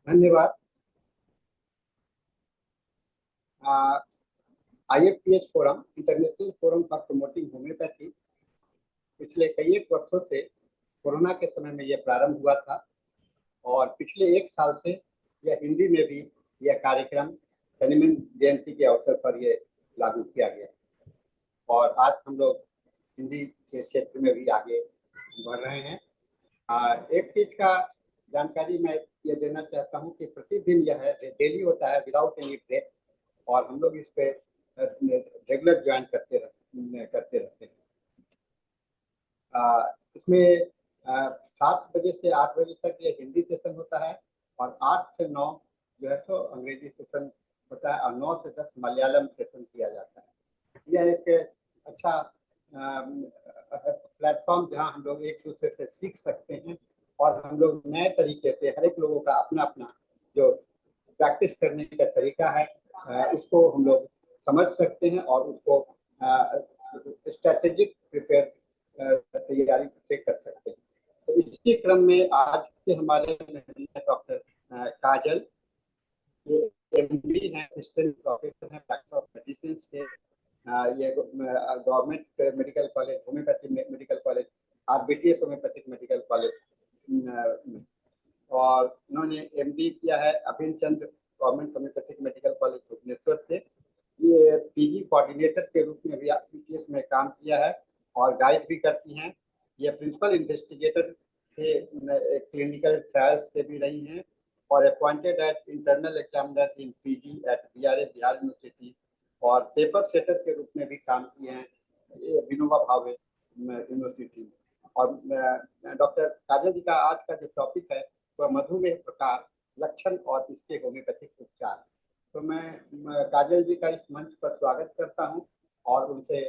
धन्यवाद। IFPH forum, international forum for promoting homeopathy, पिछले कई एक वर्षों से कोरोना के समय में यह प्रारंभ हुआ था और पिछले एक साल से यह हिंदी में भी यह कार्यक्रम हनुमान जयंती के अवसर पर यह लागू किया गया और आज हम लोग हिंदी के क्षेत्र में भी आगे बढ़ रहे हैं। एक चीज का जानकारी मैं ये देना चाहता हूँ कि प्रतिदिन यह डेली होता है विदाउट एनी ब्रेक और हम लोग इस पे रेगुलर ज्वाइन करते रहते हैं। इसमें 7 बजे से 8 बजे तक ये हिंदी सेशन होता है और 8 से 9 जो है सो अंग्रेजी सेशन होता है और 9 से 10 मलयालम सेशन किया जाता है। यह एक अच्छा प्लेटफॉर्म जहां हम लोग एक दूसरे से सीख सकते हैं और हम लोग नए तरीके से हर एक लोगों का अपना अपना जो प्रैक्टिस करने का तरीका है उसको हम लोग समझ सकते हैं और उसको स्ट्रेटेजिक प्रिपेयर तैयारी से कर सकते हैं। तो इसी क्रम में आज के हमारे डॉक्टर काजल, ये MD हैं, असिस्टेंट प्रोफेसर हैं बैचलर ऑफ मेडिसिन के ये government medical college homoeopathic medical college RBTS homoeopathic medical college और उन्होंने MD किया है Abhin Chand government homoeopathic medical college Bhubaneswar से। ये PG कोऑर्डिनेटर के रूप में भी RBTS में काम किया है और गाइड भी करती हैं। ये प्रिंसिपल इन्वेस्टिगेटर थे, क्लिनिकल ट्रायल्स के भी रही हैं और appointed at internal examiner in PG at BRA Bihar university और पेपर सेटर के रूप में भी काम किए हैं विनोबा भावे यूनिवर्सिटी में। और डॉक्टर काजल जी का आज का जो टॉपिक है वह मधुमेह प्रकार, लक्षण और इसके होम्योपैथिक उपचार। तो मैं काजल जी का इस मंच पर स्वागत करता हूं और उनसे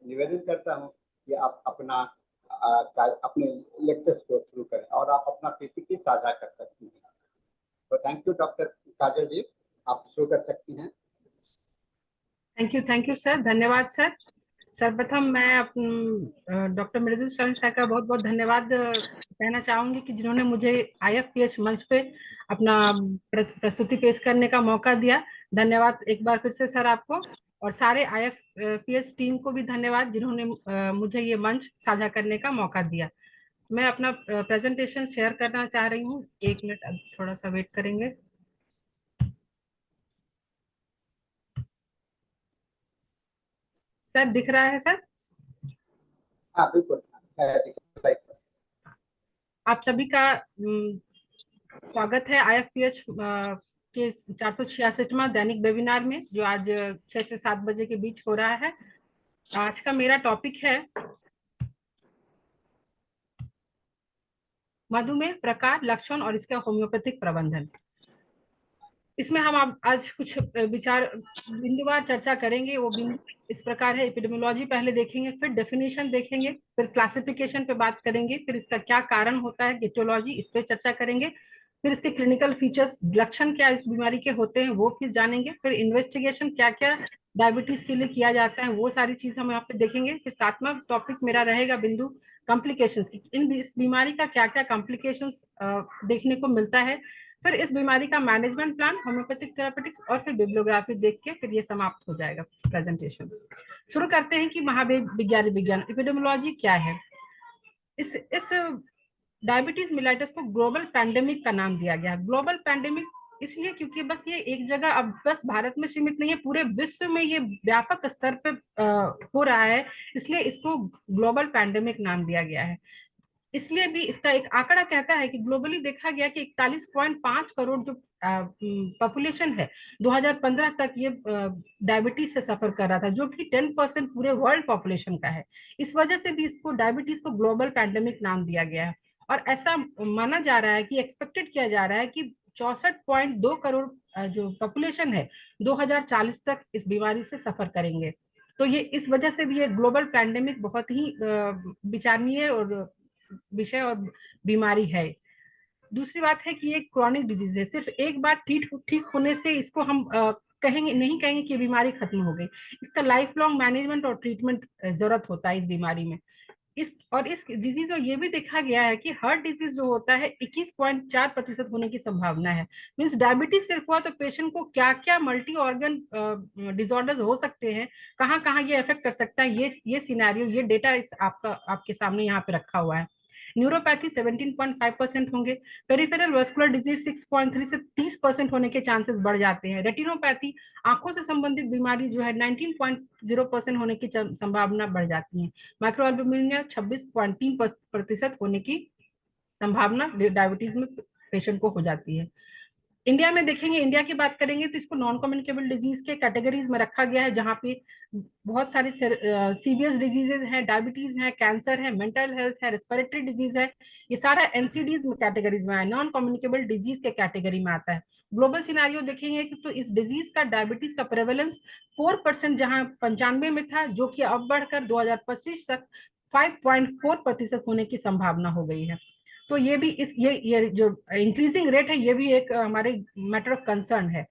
निवेदन करता हूं कि आप अपने लेक्चर्स को शुरू करें और आप अपना PPT साझा कर सकती हैं। तो थैंक यू डॉक्टर काजल जी, आप शुरू कर सकती हैं। थैंक यू सर, धन्यवाद सर। सर्वप्रथम मैं डॉक्टर मृदुल शरण सर का बहुत बहुत धन्यवाद कहना चाहूंगी कि जिन्होंने मुझे IFPH मंच पे अपना प्रस्तुति पेश करने का मौका दिया। धन्यवाद एक बार फिर से सर आपको और सारे IFPH टीम को भी धन्यवाद जिन्होंने मुझे ये मंच साझा करने का मौका दिया। मैं अपना प्रेजेंटेशन शेयर करना चाह रही हूँ। 1 मिनट, अब थोड़ा सा वेट करेंगे। सर दिख रहा है सर? हाँ बिल्कुल। आप सभी का स्वागत है IFPH के 466वां दैनिक वेबिनार में जो आज 6 से 7 बजे के बीच हो रहा है। आज का मेरा टॉपिक है मधुमेह प्रकार, लक्षण और इसका होम्योपैथिक प्रबंधन। इसमें हम आज कुछ विचार बिंदुवार चर्चा करेंगे। वो बिंदु इस प्रकार है, एपिडेमियोलॉजी पहले देखेंगे, फिर डेफिनेशन देखेंगे, फिर क्लासिफिकेशन पे बात करेंगे, फिर इसका क्या कारण होता है एटियोलॉजी, इस पे चर्चा करेंगे, फिर इसके क्लिनिकल फीचर्स, लक्षण क्या इस बीमारी के होते हैं वो फिर जानेंगे, फिर इन्वेस्टिगेशन क्या क्या डायबिटीज के लिए किया जाता है वो सारी चीज हम यहाँ पे देखेंगे। फिर 7वां टॉपिक मेरा रहेगा बिंदु कॉम्प्लिकेशंस, इस बीमारी का क्या क्या कॉम्प्लिकेशंस देखने को मिलता है, फिर इस बीमारी का मैनेजमेंट प्लान, होम्योपैथिक थेरापेटिक्स और फिर बिब्लियोग्राफी देख के फिर ये समाप्त हो जाएगा प्रेजेंटेशन। शुरू करते हैं कि विज्ञान एपिडेमियोलॉजी क्या है। इस डायबिटीज मिलाइटस को ग्लोबल पैंडेमिक का नाम दिया गया है। ग्लोबल पैंडेमिक इसलिए क्योंकि बस ये एक जगह, अब बस भारत में सीमित नहीं है, पूरे विश्व में ये व्यापक स्तर पे हो रहा है, इसलिए इसको ग्लोबल पैंडेमिक नाम दिया गया है। इसलिए भी इसका एक आंकड़ा कहता है कि ग्लोबली देखा गया कि 41.5 करोड़ जो पॉपुलेशन है 2015 तक ये डायबिटीज से सफर कर रहा था, जो कि 10% पूरे वर्ल्ड पॉपुलेशन का है। इस वजह से भी इसको डायबिटीज को ग्लोबल पैंडेमिक नाम दिया गया है और ऐसा माना जा रहा है कि एक्सपेक्टेड किया जा रहा है कि 64.2 करोड़ जो पॉपुलेशन है 2040 तक इस बीमारी से सफर करेंगे। तो ये इस वजह से भी ये ग्लोबल पैंडेमिक बहुत ही विचारणीय और विषय और बीमारी है। दूसरी बात है कि ये क्रॉनिक डिजीज है, सिर्फ एक बार ठीक होने से इसको हम नहीं कहेंगे कि बीमारी खत्म हो गई। इसका लाइफ लॉन्ग मैनेजमेंट और ट्रीटमेंट जरूरत होता है इस बीमारी में। इस डिजीज में ये भी देखा गया है कि हार्ट डिजीज जो होता है 21.4% होने की संभावना है। मीन्स डायबिटीज सिर्फ हुआ तो पेशेंट को क्या क्या मल्टी ऑर्गन डिसऑर्डर्स हो सकते हैं, कहाँ कहाँ ये अफेक्ट कर सकता है, ये सिनेरियो, ये डेटा इस आपके सामने यहाँ पे रखा हुआ है। न्यूरोपैथी 17.5% होंगे। पेरिफेरल वस्कुलर डिजीज 6.3 से 30% होने के चांसेस बढ़ जाते हैं। रेटिनोपैथी, आंखों से संबंधित बीमारी जो है 19.0% होने की संभावना बढ़ जाती है। माइक्रोअल्बुमिनिया 26.3% होने की संभावना डायबिटीज में पेशेंट को हो जाती है। इंडिया में देखेंगे, इंडिया की बात करेंगे तो इसको नॉन कम्युनिकेबल डिजीज के कैटेगरीज में रखा गया है, जहाँ पे बहुत सारे सीरियस डिजीजेज हैं, डायबिटीज है, कैंसर है, मेंटल हेल्थ है, रेस्पिरेटरी डिजीज है। ये सारा एनसीडीज में कैटेगरीज में है, नॉन कम्युनिकेबल डिजीज के कैटेगरी में आता है। ग्लोबल सिनारियो देखेंगे कि तो इस डिजीज का, डायबिटीज का प्रेवलेंस 4% जहां 95 में था, जो कि अब बढ़कर 2025 तक 5.4% होने की संभावना हो गई है। तो ये भी ये जो इंक्रीजिंग रेट है, ये भी एक हमारे मैटर ऑफ कंसर्न है।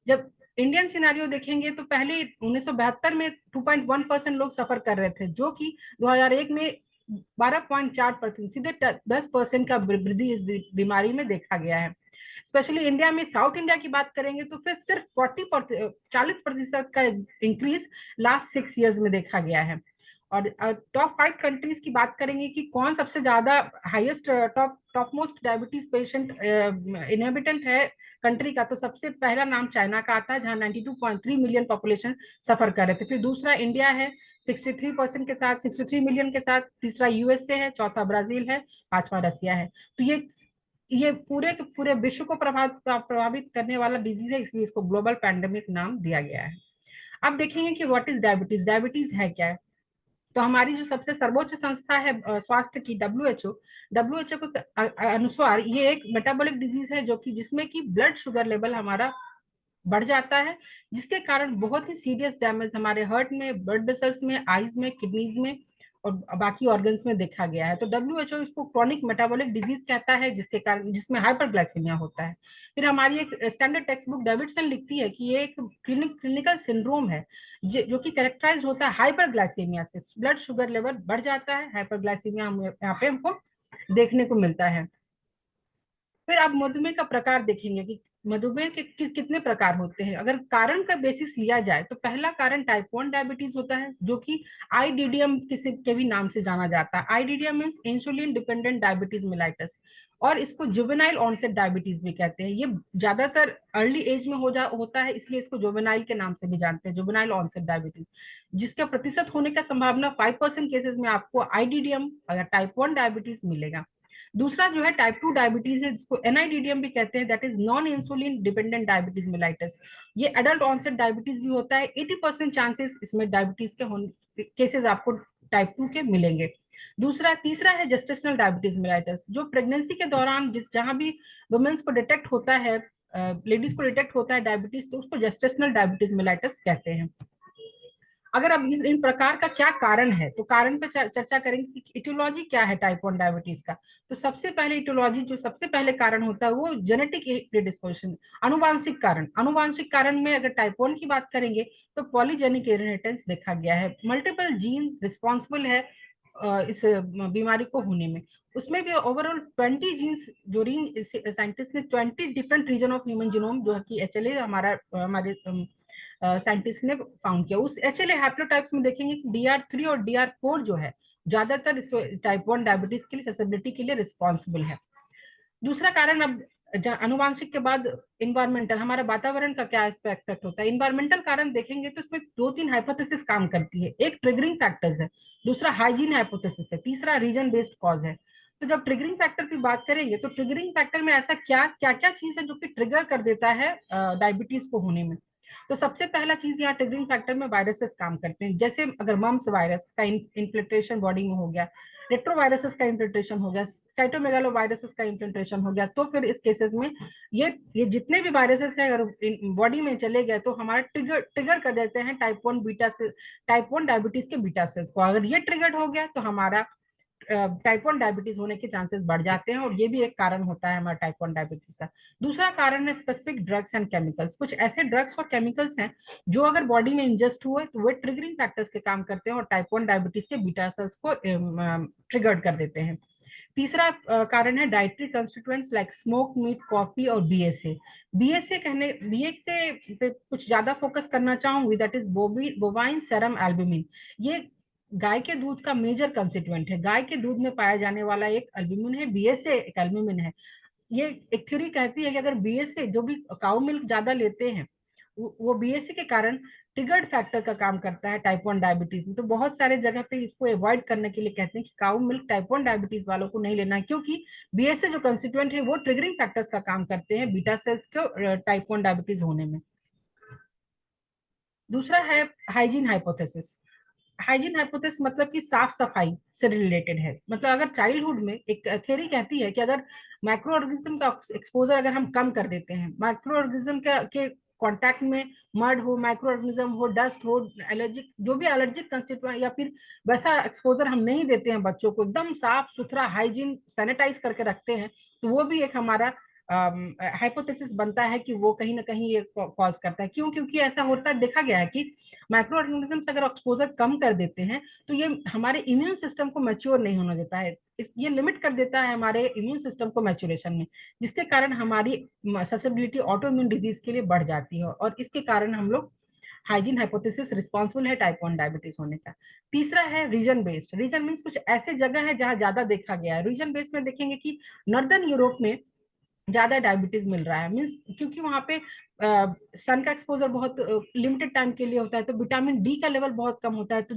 जब इंडियन सिनेरियो देखेंगे तो पहले 1972 में 2.1% लोग सफर कर रहे थे, जो कि 2001 में 12.4%, सीधे 10% का वृद्धि इस बीमारी में देखा गया है। स्पेशली इंडिया में, साउथ इंडिया की बात करेंगे तो फिर सिर्फ 40% का इंक्रीज लास्ट 6 ईयर्स में देखा गया है। और टॉप 5 कंट्रीज की बात करेंगे कि कौन सबसे ज्यादा highest top most diabetes patient inhabitant है कंट्री का, तो सबसे पहला नाम चाइना का आता है, जहां 92.3 मिलियन पॉपुलेशन सफर कर रहे थे। फिर दूसरा इंडिया है 63% के साथ, 63 मिलियन के साथ। तीसरा यूएसए है, चौथा ब्राजील है, पांचवा रसिया है। तो ये पूरे के पूरे विश्व को प्रभावित करने वाला डिजीज है, इसलिए इसको ग्लोबल पैंडेमिक नाम दिया गया है। अब देखेंगे कि व्हाट इज डायबिटीज, डायबिटीज है क्या है। तो हमारी जो सबसे सर्वोच्च संस्था है स्वास्थ्य की, डब्ल्यूएचओ के अनुसार ये एक मेटाबॉलिक डिजीज है, जो कि जिसमें कि ब्लड शुगर लेवल हमारा बढ़ जाता है, जिसके कारण बहुत ही सीरियस डैमेज हमारे हार्ट में, ब्लड वेसल्स में, आईज में, किडनीज में और बाकी ऑर्गन्स में देखा गया है। तो डब्ल्यूएचओ इसको क्रॉनिक मेटाबॉलिक डिजीज कहता है, जिसके कारण, जिसमें हाइपरग्लाइसीमिया होता है। फिर हमारी एक स्टैंडर्ड टेक्स्ट बुक डेविडसन लिखती है कि ये एक क्लिनिकल सिंड्रोम है, जो कि कैरेक्टराइज होता है हाइपरग्लाइसीमिया से। ब्लड शुगर लेवल बढ़ जाता है, हाइपरग्लाइसीमिया यहाँ पे हमको देखने को मिलता है। फिर आप मधुमेह का प्रकार देखेंगे कि मधुमेह के कितने प्रकार होते हैं। अगर कारण का बेसिस लिया जाए तो पहला कारण टाइप 1 डायबिटीज होता है, जो कि आईडीडीएम किसी के भी नाम से जाना जाता है। IDDM means insulin dependent diabetes mellitus, और इसको जुवेनाइल ऑनसेट डायबिटीज भी कहते हैं। ये ज्यादातर अर्ली एज में होता है, इसलिए इसको जुवेनाइल के नाम से भी जानते हैं, जुवेनाइल ऑनसेट डायबिटीज, जिसका प्रतिशत होने का संभावना 5% केसेस में आपको आईडीडीएम या टाइप 1 डायबिटीज मिलेगा। दूसरा जो है टाइप 2 डायबिटीज है, जिसको एनआईडीडीएम भी कहते हैं, that is non insulin dependent diabetes mellitus. ये एडल्ट ऑनसेट डायबिटीज भी होता है। 80% चांसेस इसमें डायबिटीज के होने केसेस आपको टाइप 2 के मिलेंगे। तीसरा है जेस्टेशनल डायबिटीज मिलाइटस, जो प्रेगनेंसी के दौरान जहां भी वुमेन्स को डिटेक्ट होता है, लेडीज को डिटेक्ट होता है डायबिटीज, तो उसको जेस्टेशनल डायबिटीज मिलाइटस कहते हैं। अगर अब इन प्रकार का क्या कारण है, तो कारण पे चर्चा करेंगे कि इटियोलॉजी क्या है टाइप 1 डायबिटीज का। तो सबसे पहले इटियोलॉजी, जो सबसे पहले कारण होता है, वो जेनेटिक प्रीडिस्पोजिशन, अनुवांशिक कारण में अगर टाइप 1 की बात करेंगे तो पॉलीजेनिक इनहेरिटेंस देखा गया है। मल्टीपल जीन रिस्पॉन्सिबल है इस बीमारी को होने में। उसमें भी ओवरऑल 20 जीन्स, जो साइंटिस्ट ने 20 different region of human genome, जो है कि एचएलए हमारे साइंटिस्ट ने फाउंड किया। उस एचएलए हैप्लोटाइप्स में देखेंगे कि DR3 और DR4 जो है, ज्यादातर इस टाइप 1 डायबिटीज के लिए, ससेबिलिटी के लिए रिस्पॉन्सिबल है। दूसरा कारण, अब अनुवांशिक के बाद इन्वायरमेंटल, हमारा वातावरण का क्या इफेक्ट होता है। इन्वायरमेंटल कारण देखेंगे तो इसमें 2-3 हाइपोथेसिस काम करती है। एक ट्रिगरिंग फैक्टर्स है, दूसरा हाइजीन हाइपोथेसिस है, तीसरा रीजन बेस्ड कॉज है। तो जब ट्रिगरिंग फैक्टर की बात करेंगे तो ट्रिगरिंग फैक्टर में ऐसा क्या क्या चीज है जो कि ट्रिगर कर देता है डायबिटीज को होने में। तो सबसे पहला चीज, यहाँ ट्रिगरिंग फैक्टर में वायरसेस काम करते हैं। जैसे अगर मम्स वायरस का इन्फिल्ट्रेशन बॉडी में हो गया, रेट्रोवायरसेस का इन्फिल्ट्रेशन हो गया, साइटोमेगालो वायरसेस का इन्फिल्ट्रेशन हो गया, तो फिर इस केसेस में ये जितने भी वायरसेस हैं अगर बॉडी में चले गए तो हमारा ट्रिगर कर देते हैं टाइप 1 डायबिटीज के बीटा सेल्स को। अगर ये ट्रिगर्ड हो गया तो हमारा टाइप 1 डायबिटीज होने के चांसेस बढ़ जाते हैं, और ये भी एक कारण होता है हमारा टाइप 1 डायबिटीज का। दूसरा कारण है स्पेसिफिक ड्रग्स एंड केमिकल्स। कुछ ऐसे ड्रग्स और केमिकल्स हैं जो अगर बॉडी में इंजेस्ट हुए तो वे ट्रिगरिंग फैक्टर्स के काम करते हैं और टाइप 1 डायबिटीज के बीटा सेल्स को ट्रिगर्ड कर देते हैं। तीसरा कारण है dietary constituents like smoke, meat, coffee और बीएसए। बीएसए पे कुछ ज्यादा फोकस करना चाहूंगी, that is bovine serum albumin. ये गाय के दूध का मेजर कंस्टिट्यूएंट है। गाय के दूध में पाया जाने वाला एक एल्ब्यूमिन है, बीएसए एक एल्ब्यूमिन है। ये एक थ्योरी कहती है कि अगर बीएसए, जो भी काउ मिल्क ज्यादा लेते हैं, वो बीएसए के कारण ट्रिगर्ड फैक्टर का काम करता है टाइप 1 डायबिटीज में। तो बहुत सारे जगह पे इसको अवॉइड करने के लिए कहते हैं कि काउ मिल्क टाइप 1 डायबिटीज वालों को नहीं लेना है, क्योंकि बीएसए जो कंस्टिट्यूएंट है वो ट्रिगरिंग फैक्टर्स का काम करते हैं बीटा सेल्स को टाइप 1 डायबिटीज होने में। दूसरा है हाइजीन हाइपोथेसिस। हाइजीन हाइपोथेसिस मतलब कि साफ सफाई से रिलेटेड है। मतलब अगर चाइल्डहुड में एक थ्योरी कहती है कि अगर माइक्रो ऑर्गेनिज्म का एक्सपोजर अगर हम कम कर देते हैं, माइक्रो ऑर्गेनिज्म के कांटेक्ट में मड हो, माइक्रो ऑर्गेनिज्म हो, डस्ट हो, एलर्जिक जो भी एलर्जिक कंस्टिट्यूएंट, या फिर वैसा एक्सपोजर हम नहीं देते हैं बच्चों को, एकदम साफ सुथरा हाइजीन सैनिटाइज करके रखते हैं, तो वो भी एक हमारा हाइपोथेसिस बनता है कि वो कहीं ना कहीं ये कॉज करता है। क्यों? क्योंकि ऐसा होता है, देखा गया है कि माइक्रो ऑर्गेनिजम्स अगर एक्सपोजर कम कर देते हैं तो ये हमारे इम्यून सिस्टम को मैच्योर नहीं होने देता है। ये लिमिट कर देता है हमारे इम्यून सिस्टम को मैच्योरेशन में, जिसके कारण हमारी ससेसिबिलिटी ऑटो इम्यून डिजीज के लिए बढ़ जाती है, और इसके कारण हम लोग हाइजीन हाइपोथेसिस रिस्पॉन्सिबल है टाइप 1 डायबिटीज होने का। तीसरा है रीजन बेस्ड। रीजन मीन्स कुछ ऐसे जगह है जहां ज्यादा देखा गया है। रीजन बेस्ड में देखेंगे कि नॉर्दर्न यूरोप में ज्यादा डायबिटीज मिल रहा है, मीन्स क्योंकि वहां पे सन का एक्सपोजर बहुत लिमिटेड टाइम के लिए होता है, तो विटामिन डी का लेवल बहुत कम होता है, तो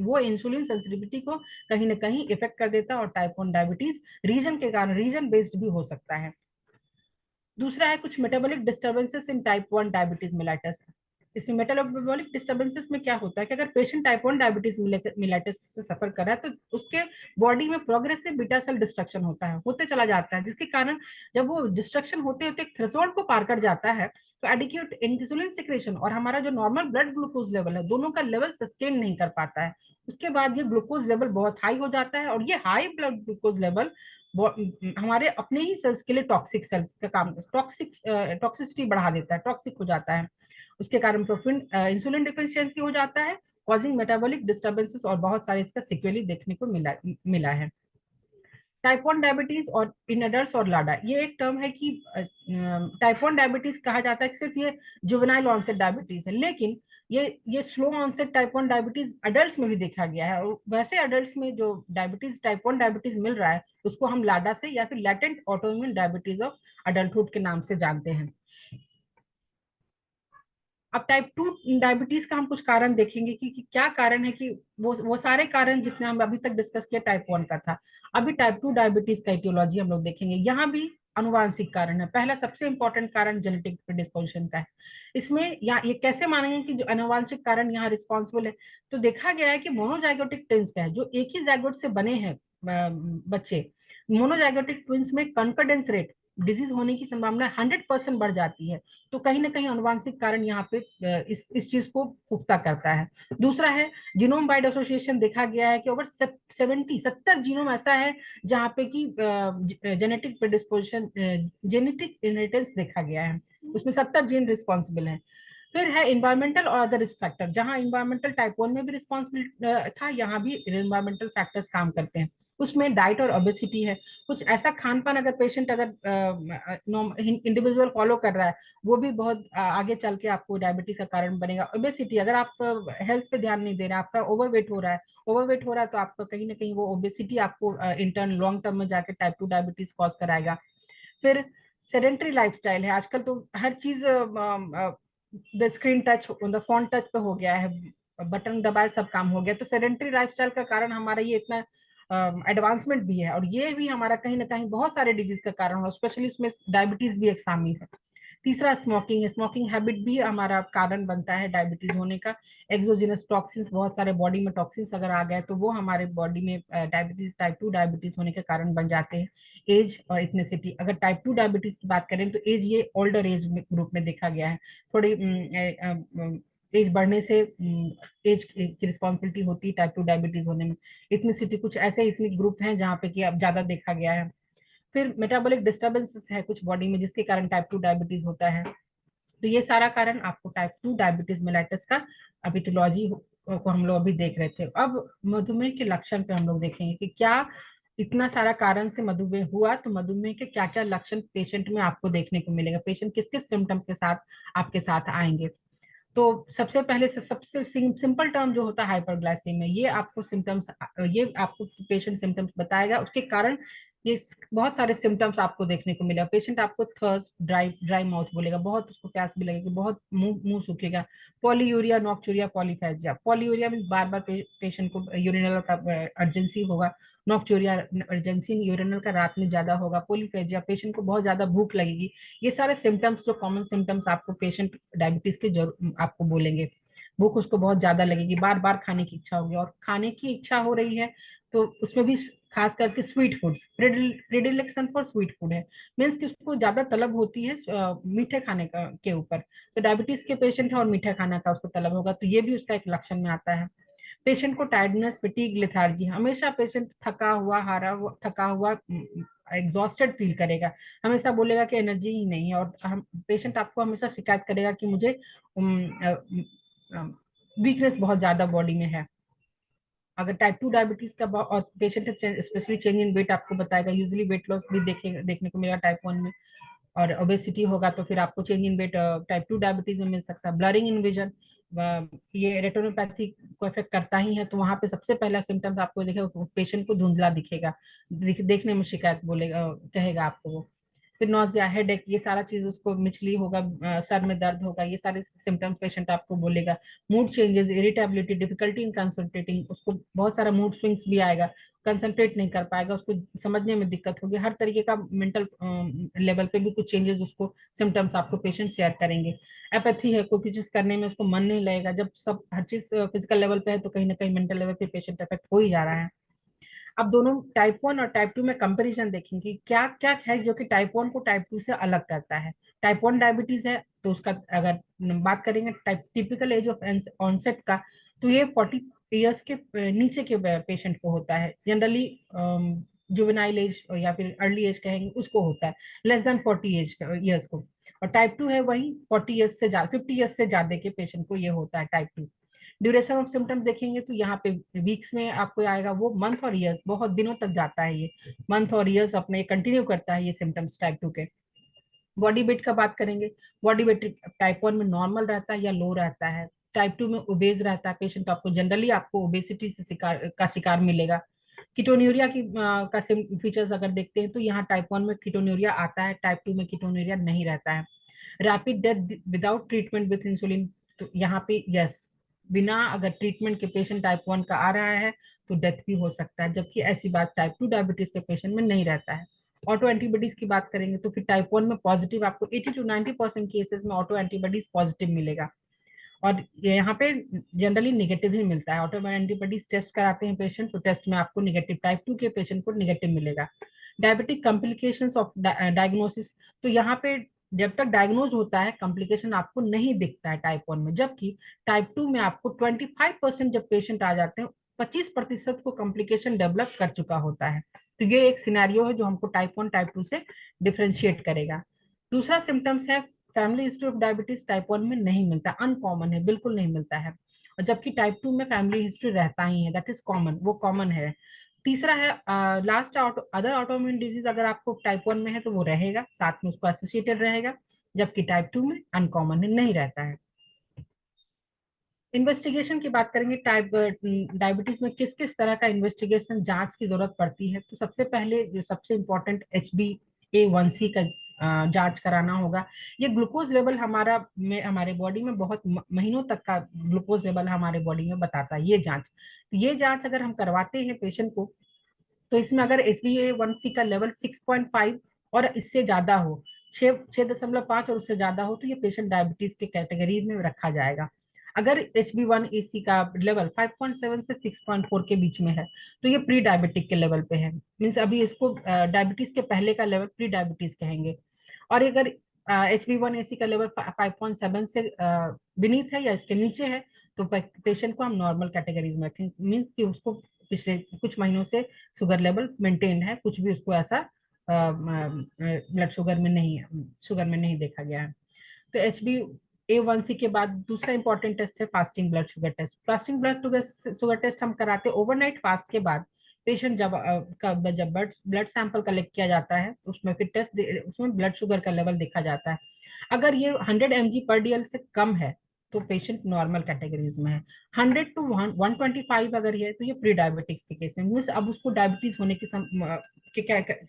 वो इंसुलिन सेंसिटिविटी को कहीं ना कहीं इफेक्ट कर देता है, और टाइप 1 डायबिटीज रीजन के कारण रीजन बेस्ड भी हो सकता है। दूसरा है कुछ मेटाबॉलिक डिस्टर्बेंसेस इन टाइप 1 डायबिटीज मिलाइटस। इसमें मेटाबॉलिक डिस्टर्बेंसेस में क्या होता है कि अगर पेशेंट टाइप 1 डायबिटीज मिलाइटस से सफर कर रहा है तो उसके बॉडी में प्रोग्रेसिव बीटा सेल डिस्ट्रक्शन होते चला जाता है, जिसके कारण जब वो डिस्ट्रक्शन होते होते एक थ्रेशोल्ड को पार कर जाता है तो एडिक्यूट इंसुलिन सिक्रेशन और हमारा जो नॉर्मल ब्लड ग्लूकोज लेवल है, दोनों का लेवल सस्टेन नहीं कर पाता है। उसके बाद ये ग्लूकोज लेवल बहुत हाई हो जाता है, और ये हाई ब्लड ग्लूकोज लेवल हमारे अपने ही सेल्स के लिए टॉक्सिक सेल्स का काम, टॉक्सिसिटी बढ़ा देता है, टॉक्सिक हो जाता है। उसके कारण प्रोफिन इंसुलिन डिफिशियंसी हो जाता है, कॉजिंग मेटाबॉलिक डिस्टर्बेंसेस, और बहुत सारे इसका सिक्वेली देखने को मिला है। टाइप 1 डायबिटीज और इन एडल्ट्स और लाडा, ये एक टर्म है कि टाइप 1 डायबिटीज कहा जाता है कि सिर्फ ये जुवेनाइल ऑनसेट डायबिटीज है, लेकिन ये slow onset type 1 diabetes adults में भी देखा गया है, और वैसे अडल्ट्स में जो डायबिटीज टाइप 1 डायबिटीज मिल रहा है उसको हम लाडा से या फिर latent autoimmune diabetes of adulthood के नाम से जानते हैं। अब टाइप 2 डायबिटीज का हम कुछ कारण देखेंगे कि क्या कारण है कि वो सारे कारण जितने हम अभी तक डिस्कस किया टाइप 1 का था। अभी टाइप 2 डायबिटीज का इटियोलॉजी हम लोग देखेंगे। यहाँ भी अनुवांशिक कारण है। पहला सबसे इंपॉर्टेंट कारण जेनेटिक प्रेडिस्पोजिशन का है। इसमें यहाँ ये कैसे मानेंगे कि जो अनुवांशिक कारण यहाँ रिस्पॉन्सिबल है, तो देखा गया है कि मोनोजाइगोटिक ट्विंस का है, जो एक ही जाइगोट से बने हैं बच्चे, मोनोजाइगोटिक ट्विंस में कॉन्फिडेंस रेट डिजीज होने की संभावना 100% बढ़ जाती है। तो कहीं ना कहीं अनुवांशिक कारण यहाँ पे इस चीज को पुख्ता करता है। दूसरा है जीनोम वाइड एसोसिएशन। देखा गया है कि ओवर 70 जीनोम ऐसा है जहाँ पे कि जेनेटिक प्रेडिस्पोजिशन, जेनेटिक इनहेरिटेंस देखा गया है, उसमें 70 जीन रिस्पॉन्सिबल है। फिर है इन्वायरमेंटल और अदर रिस्क फैक्टर। जहाँ इन्वायरमेंटल टाइप 1 में भी रिस्पॉन्सिबल था, यहाँ भी इन्वायरमेंटल फैक्टर्स काम करते हैं। उसमें डाइट और ओबेसिटी है। कुछ ऐसा खान पान अगर पेशेंट अगर इंडिविजुअल फॉलो कर रहा है, वो भी बहुत आगे चल के आपको डायबिटीज का कारण बनेगा। ओबेसिटी, अगर आप हेल्थ पे ध्यान नहीं दे रहे हैं, आपका ओवरवेट हो रहा है, ओवरवेट हो रहा है तो आपका कहीं ना कहीं वो ओबेसिटी आपको इंटर्न लॉन्ग टर्म में जाके टाइप 2 डायबिटीज कॉज कराएगा। फिर सेडेंटरी लाइफस्टाइल है। आजकल तो हर चीज the screen touch, the phone touch पे हो गया है, बटन दबाए सब काम हो गया। तो सेडेंटरी लाइफस्टाइल का कारण हमारा ये इतना एडवांसमेंट भी है, और ये भी हमारा कहीं ना कहीं बहुत सारे डिजीज का कारण है, स्पेशली इसमें डायबिटीज भी एक शामिल है। तीसरा स्मोकिंग है। स्मोकिंग हैबिट भी हमारा कारण बनता है डायबिटीज होने का। एक्सोजिनस टॉक्सिन्स, बहुत सारे बॉडी में टॉक्सिन्स अगर आ गए तो वो हमारे बॉडी में डायबिटीज, टाइप 2 डायबिटीज होने के कारण बन जाते हैं। एज और इथनिसिटी, अगर टाइप 2 डायबिटीज की बात करें तो एज, ये ओल्डर एज ग्रुप में देखा गया है। थोड़ी एज बढ़ने से एज की रिस्पॉन्सिबिलिटी होती है टाइप 2 डायबिटीज होने में। इथनिसिटी कुछ ऐसे इथनिक ग्रुप हैं जहाँ पे कि अब ज्यादा देखा गया है। फिर मेटाबॉलिक डिस्टर्बेंसेस है कुछ बॉडी में जिसके कारण टाइप 2 डायबिटीज होता है। तो ये सारा कारण आपको टाइप 2 डायबिटीज मेलाइटस का एपिटोलॉजी को हम लोग अभी देख रहे थे। अब मधुमेह के लक्षण पे हम लोग देखेंगे कि क्या इतना सारा कारण से मधुमेह हुआ, तो मधुमेह के क्या क्या लक्षण पेशेंट में आपको देखने को मिलेगा, पेशेंट किस किस सिम्टम के साथ आपके साथ आएंगे। तो सबसे पहले से सबसे सिंपल टर्म जो होता है हाइपरग्लाइसेमिया, ये आपको सिम्टम्स, ये आपको पेशेंट सिम्टम्स बताएगा, उसके कारण ये बहुत सारे सिम्टम्स आपको देखने को मिलेगा। पेशेंट आपको थर्स्ट, ड्राई ड्राई माउथ बोलेगा, बहुत उसको प्यास भी लगेगी, बहुत मुंह मुंह सूखेगा। Polyuria, nocturia, polyphagia. Polyuria means बार बार पेशेंट को यूरिनल का अर्जेंसी होगा। नॉक्चूरिया अर्जेंसी यूरिनल का रात में ज्यादा होगा। पॉलीफेजिया पेशेंट को बहुत ज्यादा भूख लगेगी। ये सारे सिम्टम्स जो कॉमन सिम्टम्स आपको पेशेंट डायबिटीज के जरूर आपको बोलेंगे। भूख उसको बहुत ज्यादा लगेगी, बार बार खाने की इच्छा होगी, और खाने की इच्छा हो रही है तो उसमें भी खास करके sweet foods, predilection for sweet food है, मीन्स कि उसको ज्यादा तलब होती है मीठे खाने का के ऊपर। तो डायबिटीज के पेशेंट है और मीठा खाना का उसको तलब होगा, तो ये भी उसका एक लक्षण में आता है। पेशेंट को टायर्डनेस, फिटीग, लेथार्जी, हमेशा पेशेंट थका हुआ, हारा हुआ, थका हुआ, एग्जॉस्टेड फील करेगा, हमेशा बोलेगा कि एनर्जी ही नहीं है। और हम पेशेंट आपको हमेशा शिकायत करेगा कि मुझे वीकनेस बहुत ज्यादा बॉडी में है। अगर टाइप 2 डायबिटीज का और पेशेंट है, स्पेशली चेंज इन वेट आपको बताएगा। यूजुअली वेट लॉस भी देखने को मिलेगा टाइप 1 में। और ओबेसिटी होगा तो फिर आपको change in weight type 2 diabetes में मिल सकता है। ब्लरिंग इन विजन, ये रेटिनोपैथी को इफेक्ट करता ही है, तो वहां पे सबसे पहला सिम्टम्स आपको दिखेगा, पेशेंट को धुंधला दिखेगा, देखने में शिकायत बोलेगा, कहेगा आपको वो। फिर नोजिया, हेडेक, ये सारा चीज उसको, मिचली होगा, सर में दर्द होगा, ये सारे सिम्टम्स पेशेंट आपको बोलेगा। Mood changes, irritability, difficulty in concentrating, उसको बहुत सारा मूड स्विंग्स भी आएगा, कंसंट्रेट नहीं कर पाएगा, उसको समझने में दिक्कत होगी, हर तरीके का मेंटल लेवल पे भी कुछ चेंजेस उसको सिम्टम्स आपको पेशेंट शेयर करेंगे। एपैथी है, कोई चीज करने में उसको मन नहीं लगेगा। जब सब हर चीज फिजिकल लेवल पे है तो कहीं ना कहीं मेंटल लेवल पे पेशेंट अफेक्ट हो ही जा रहा है। अब दोनों टाइप 1 और टाइप 2 में कंपैरिजन देखेंगे, क्या क्या है जो कि टाइप 1 को टाइप 2 से अलग करता है। टाइप 1 डायबिटीज है तो उसका अगर बात करेंगे type typical age of onset का, तो ये 40 ईयर्स के नीचे के पेशेंट को होता है जनरली। जुवेनाइल एज या फिर अर्ली एज कहेंगे उसको होता है, लेस देन 40 एज ईयर्स को। और टाइप 2 है वही 40 ईयर्स से ज्यादा, 50 ईयर्स से ज्यादा के पेशेंट को ये होता है टाइप 2। ड्यूरेशन ऑफ सिम्टम्स देखेंगे तो यहाँ पे वीक्स में आपको आएगा, वो मंथ और ईयर्स, बहुत दिनों तक जाता है ये, मंथ और ईयर्स अपने कंटिन्यू करता है ये सिम्टम्स टाइप 2 के। बॉडी वेट का बात करेंगे, बॉडी वेट टाइप 1 में नॉर्मल रहता है या लो रहता है, टाइप 2 में ओबेज रहता है पेशेंट, आपको जनरली आपको ओबेसिटी से शिकार मिलेगा। कीटोन्यूरिया की का फीचर्स अगर देखते हैं तो यहाँ टाइप 1 में कीटोन्यूरिया आता है, टाइप 2 में कीटोन्यूरिया नहीं रहता है। Rapid death without treatment with insulin, तो यहाँ पे यस, बिना अगर ट्रीटमेंट के पेशेंट टाइप 1 का आ रहा है तो डेथ भी हो सकता है, जबकि ऐसी बात टाइप 2 डायबिटीज के पेशेंट में नहीं रहता है। ऑटो एंटीबॉडीज की बात करेंगे तो फिर टाइप 1 में पॉजिटिव आपको 80 to 90% केसेस में ऑटो एंटीबॉडीज पॉजिटिव मिलेगा, और यहाँ पे जनरली निगेटिव ही मिलता है। ऑटो एंटीबॉडीज टेस्ट कराते हैं पेशेंट तो टेस्ट में आपको निगेटिव, टाइप 2 के पेशेंट को निगेटिव मिलेगा। डायबिटिक कॉम्प्लिकेशंस ऑफ डायग्नोसिस, तो यहाँ पे जब तक डायग्नोज होता है कॉम्प्लिकेशन आपको नहीं दिखता है टाइप 1 में, जबकि टाइप 2 में आपको 25% जब पेशेंट आ जाते हैं 25% को कॉम्प्लिकेशन डेवलप कर चुका होता है। तो ये एक सिनेरियो है जो हमको टाइप 1 टाइप 2 से डिफ्रेंशिएट करेगा। दूसरा सिम्टम्स है family history of diabetes, type 1 में नहीं मिलता, अनकॉमन है, बिल्कुल नहीं मिलता है। और जबकि टाइप 2 में फैमिली हिस्ट्री रहता ही है, दैट इज कॉमन, वो कॉमन है। तीसरा है लास्ट अदर ऑटोइम्यून डिजीज, अगर आपको टाइप 1 में है तो वो रहेगा, साथ में उसको एसोसिएटेड रहेगा, जबकि टाइप 2 में अनकॉमन है, नहीं रहता है। इन्वेस्टिगेशन की बात करेंगे, टाइप डायबिटीज में किस किस तरह का इन्वेस्टिगेशन जांच की जरूरत पड़ती है, तो सबसे पहले जो सबसे इम्पोर्टेंट HbA1c का जांच कराना होगा। ये ग्लूकोज लेवल हमारे बॉडी में बहुत महीनों तक का ग्लूकोज लेवल हमारे बॉडी में बताता है ये जांच। तो ये जांच अगर हम करवाते हैं पेशेंट को, तो इसमें अगर HbA1c का लेवल 6.5 और इससे ज्यादा हो, 6.5 और उससे ज्यादा हो, तो ये पेशेंट डायबिटीज के कैटेगरी में रखा जाएगा। अगर HbA1c का लेवल 5.7 से 6.4 के बीच में है तो ये प्री डायबिटिक के लेवल पे है, मीन्स अभी इसको डायबिटीज के पहले का लेवल प्री डायबिटीज कहेंगे। और अगर HbA1c का लेवल 5.7 से beneath है या इसके नीचे है, तो पेशेंट को हम नॉर्मल कैटेगरीज में रखें, मीन्स कि उसको पिछले कुछ महीनों से शुगर लेवल मेंटेन है, कुछ भी उसको ऐसा ब्लड शुगर में नहीं देखा गया है। तो HbA1c के बाद दूसरा इंपॉर्टेंट टेस्ट है fasting blood sugar test. Fasting blood sugar test हम कराते हैं ओवरनाइट फास्ट के बाद। पेशेंट जब ब्लड सैंपल कलेक्ट किया जाता है उसमें फिर उसमें ब्लड शुगर का लेवल देखा जाता है। अगर ये 100 mg पर DL से कम है तो पेशेंट नॉर्मल कैटेगरीज में है। 100 to 125 अगर ये है तो ये प्री डायबिटिक्स के केस में, मीन्स अब उसको डायबिटीज होने के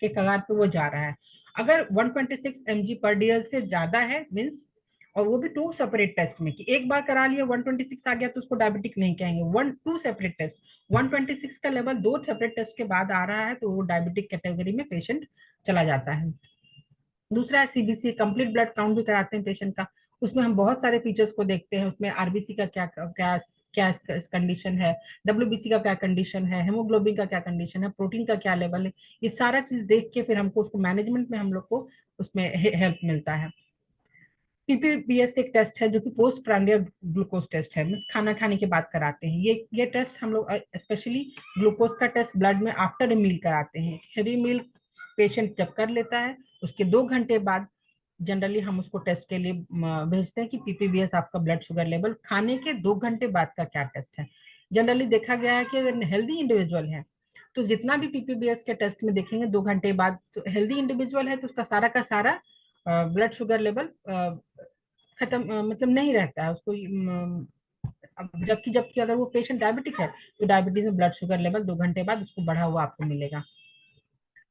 कगार पे वो जा रहा है। अगर 126 mg पर DL से ज्यादा है मीन्स, और वो भी 2 सेपरेट टेस्ट में, कि एक बार करा लिया 126 आ गया तो उसको डायबिटिक नहीं कहेंगे, 2 सेपरेट टेस्ट, 126 का लेवल 2 सेपरेट टेस्ट के बाद आ रहा है तो वो डायबिटिक कैटेगरी में पेशेंट चला जाता है। दूसरा है CBC, कंप्लीट ब्लड काउंट भी कराते हैं पेशेंट का। उसमें हम बहुत सारे फीचर्स को देखते हैं, उसमें RBC का क्या क्या क्या कंडीशन है, WBC का क्या कंडीशन है, हेमोग्लोबिन का क्या कंडीशन है, प्रोटीन का क्या लेवल है, ये सारा चीज देख के फिर हमको उसको मैनेजमेंट में हम लोग को उसमें हेल्प मिलता है। PPBS एक टेस्ट है जो कि पोस्ट प्रांडियल ग्लूकोज टेस्ट है, मीन्स खाना खाने के बाद कराते हैं। ये टेस्ट हम लोग स्पेशली ग्लूकोज का टेस्ट ब्लड में आफ्टर ए मील कराते हैं। हेवी मील पेशेंट जब कर लेता है उसके 2 घंटे बाद जनरली हम उसको टेस्ट के लिए भेजते हैं कि PPBS आपका ब्लड शुगर लेवल खाने के 2 घंटे बाद का क्या टेस्ट है। जनरली देखा गया है कि अगर हेल्दी इंडिविजुअल है तो जितना भी PPBS के टेस्ट में देखेंगे 2 घंटे बाद, तो हेल्दी इंडिविजुअल है तो उसका सारा का सारा ब्लड शुगर लेवल खत्म, मतलब नहीं रहता है उसको। जबकि जबकि अगर वो पेशेंट डायबिटिक है तो डायबिटीज में ब्लड शुगर लेवल 2 घंटे बाद उसको बढ़ा हुआ आपको मिलेगा।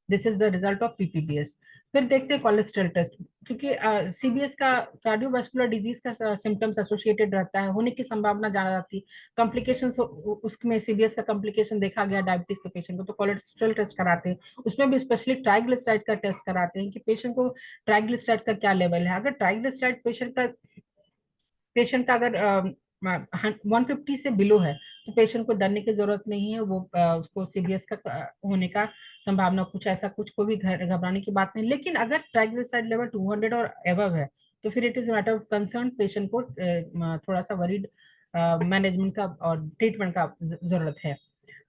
This is the result of PPBS। फिर देखते हैं कोलेस्ट्रॉल टेस्ट, क्योंकि CBS का कार्डियोवास्कुलर डिजीज का सिम्टम्स एसोसिएटेड रहता है, होने की संभावना ज्यादा रहती है। कॉम्प्लिकेशंस उसमें CBS का कॉम्प्लिकेशन देखा गया डायबिटीज के पेशेंट को, तो कोलेस्ट्रॉल टेस्ट कराते हैं। उसमें भी स्पेशली ट्राइग्लिसराइड का टेस्ट कराते हैं कि पेशेंट को ट्राइग्लिसराइड का क्या लेवल है। अगर ट्राइग्लिसराइड पेशेंट का अगर 150 से बिलो है तो पेशेंट को डरने की जरूरत नहीं है, वो उसको CBS का होने का संभावना कुछ ऐसा कुछ को भी घबराने की बात नहीं। लेकिन अगर ट्राइग्लिसराइड लेवल 200 और एबव है तो फिर it is matter of concern, patient को थोड़ा सा वरीड मैनेजमेंट का और ट्रीटमेंट का जरूरत है।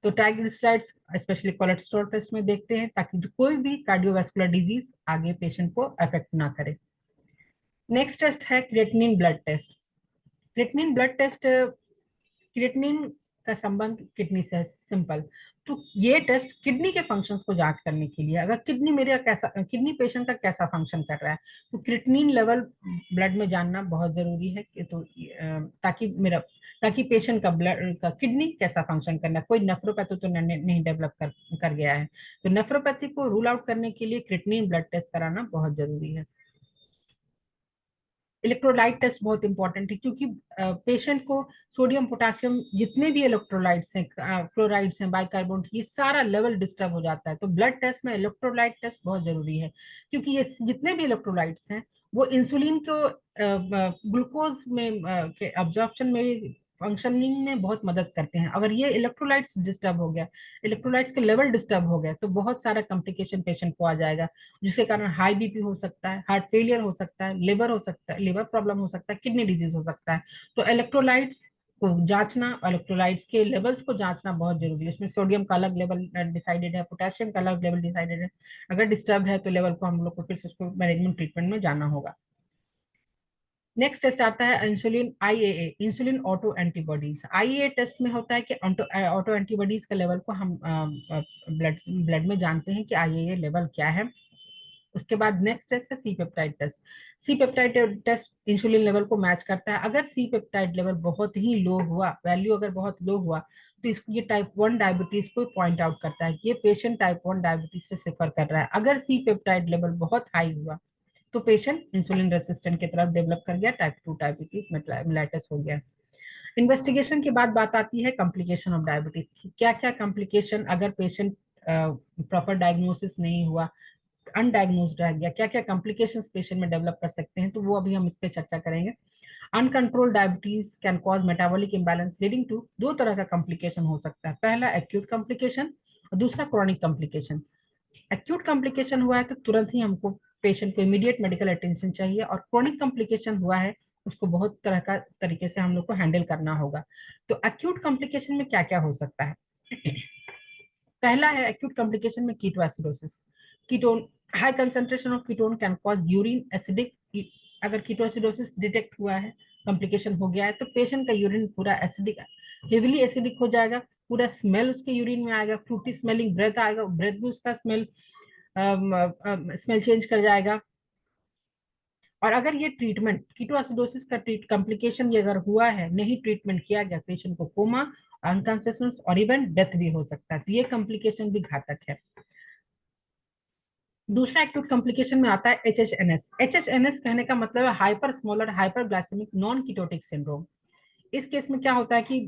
तो ट्राइग्लिसराइड्स स्पेशली कोलेस्ट्रॉल टेस्ट में देखते हैं ताकि कोई भी कार्डियोवास्कुलर डिजीज आगे पेशेंट को अफेक्ट ना करे। नेक्स्ट टेस्ट है creatinine blood test. Creatinine blood test, creatinine का संबंध किडनी से है, सिंपल। तो ये टेस्ट किडनी के फंक्शंस को जांच करने के लिए, अगर किडनी पेशेंट का कैसा फंक्शन कर रहा है तो क्रिएटिनिन लेवल ब्लड में जानना बहुत जरूरी है कि तो ताकि पेशेंट का ब्लड का किडनी कैसा फंक्शन करना है। कोई नेफ्रोपैथी तो नहीं डेवलप कर गया है, तो नेफ्रोपैथी को रूल आउट करने के लिए क्रिएटिनिन ब्लड टेस्ट कराना बहुत जरूरी है। इलेक्ट्रोलाइट टेस्ट बहुत इंपॉर्टेंट है, क्योंकि पेशेंट को सोडियम पोटासियम जितने भी इलेक्ट्रोलाइट्स हैं, क्लोराइड्स हैं, बाइकार्बोनेट, ये सारा लेवल डिस्टर्ब हो जाता है। तो ब्लड टेस्ट में इलेक्ट्रोलाइट टेस्ट बहुत जरूरी है, क्योंकि ये जितने भी इलेक्ट्रोलाइट्स हैं वो इंसुलिन को ग्लूकोज में के अब्जॉर्प्शन में, फंक्शनिंग में बहुत मदद करते हैं। अगर ये इलेक्ट्रोलाइट्स डिस्टर्ब हो गया, इलेक्ट्रोलाइट्स के लेवल डिस्टर्ब हो गया, तो बहुत सारा कॉम्प्लिकेशन पेशेंट को आ जाएगा, जिसके कारण हाई BP हो सकता है, हार्ट फेलियर हो सकता है, लिवर हो सकता है, लिवर प्रॉब्लम हो सकता है, किडनी डिजीज हो सकता है। तो इलेक्ट्रोलाइट्स को जांचना, इलेक्ट्रोलाइट्स के लेवल्स को जांचना बहुत जरूरी है। उसमें सोडियम का अलग लेवल डिसाइडेड है, पोटेशियम का अलग लेवल डिसाइडेड है। अगर डिस्टर्ब है तो लेवल को हम लोग को फिर से उसको मैनेजमेंट ट्रीटमेंट में जाना होगा। नेक्स्ट टेस्ट आता है insulin IAA, insulin auto antibodies. IAA test में होता है कि ऑटो एंटीबॉडीज के लेवल को हम ब्लड में जानते हैं कि IAA लेवल क्या है। उसके बाद नेक्स्ट टेस्ट है C peptide test. C peptide test insulin level को मैच करता है। अगर सी पेप्टाइड लेवल बहुत ही लो हुआ, वैल्यू अगर बहुत लो हुआ, तो इसको ये टाइप 1 डायबिटीज को पॉइंट आउट करता है कि ये पेशेंट टाइप 1 डायबिटीज से सफर कर रहा है। अगर सी पेप्टाइड लेवल बहुत हाई हुआ तो पेशेंट इंसुलिन रेसिस्टेंट की तरफ डेवलप कर गया, टाइप 2 डायबिटीज मेलाइटस हो गया। इन्वेस्टिगेशन के बाद बात आती है कॉम्प्लिकेशन ऑफ डायबिटीज। क्या क्या कॉम्प्लिकेशन अगर पेशेंट प्रॉपर डायग्नोसिस नहीं हुआ, अनडायग्नोस्ड रह गया, क्या क्या कॉम्प्लिकेशंस पेशेंट में डेवलप कर सकते हैं, तो वो अभी हम इस पे चर्चा करेंगे। Uncontrolled diabetes can cause metabolic imbalance leading to, 2 तरह का कॉम्प्लिकेशन हो सकता है, पहला एक्यूट कॉम्प्लिकेशन और दूसरा क्रॉनिक कॉम्प्लिकेशन। एक्यूट कॉम्प्लिकेशन हुआ है तो तुरंत ही हमको पेशेंट को इमीडिएट मेडिकल अटेंशन चाहिए, और क्रोनिक कॉम्प्लिकेशन हुआ है उसको बहुत तरह का तरीके से हम लोग को हैंडल करना होगा। तो एक्यूट कॉम्प्लिकेशन में क्या क्या हो सकता है? पहला है एक्यूट कॉम्प्लिकेशन में ketoacidosis. Ketone, high concentration of ketone can cause urine acidic. अगर कीटोएसिडोसिस डिटेक्ट हुआ है, कॉम्प्लिकेशन हो गया है, तो पेशेंट का यूरिन पूरा एसिडिक, हेविली एसिडिक हो जाएगा, पूरा स्मेल उसके यूरिन में आएगा, फ्रूटी स्मेलिंग ब्रेथ आएगा, ब्रेथ भी उसका स्मेल स्मेल चेंज कर जाएगा। और अगर ये ट्रीटमेंट कीटोएसिडोसिस का कॉम्प्लिकेशन ये अगर हुआ है, नहीं ट्रीटमेंट किया गया, पेशेंट को कोमा, अनकॉन्शियसनेस और इवन डेथ भी हो सकता है, तो ये कॉम्प्लिकेशन भी घातक है। दूसरा एक्यूट कॉम्प्लिकेशन में आता है एचएचएनएस। एचएचएनएस कहने का मतलब है hyper smaller hyperglycaemic non ketotic syndrome. इस केस में क्या होता है कि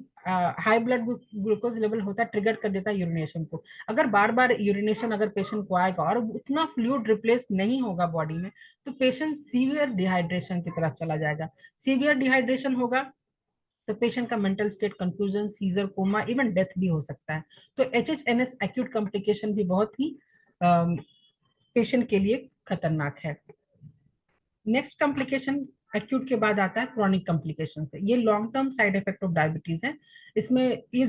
हाई ब्लड ग्लूकोज लेवल होता है, ट्रिगर कर देता है यूरिनेशन को। अगर बार बार यूरिनेशन अगर पेशेंट को आएगा और उतना फ्लूइड रिप्लेस नहीं होगा बॉडी में, तो पेशेंट सीवियर डिहाइड्रेशन की तरफ चला जाएगा। सीवियर डिहाइड्रेशन होगा तो पेशेंट का mental state, confusion, seizure, coma, even death भी हो सकता है। तो एचएचएनएस एक्यूट कॉम्प्लिकेशन भी बहुत ही पेशेंट के लिए खतरनाक है। नेक्स्ट कॉम्प्लिकेशन एक्यूट के बाद आता है क्रॉनिक कॉम्प्लिकेशन से। ये long term side effect of diabetes है। इसमें ये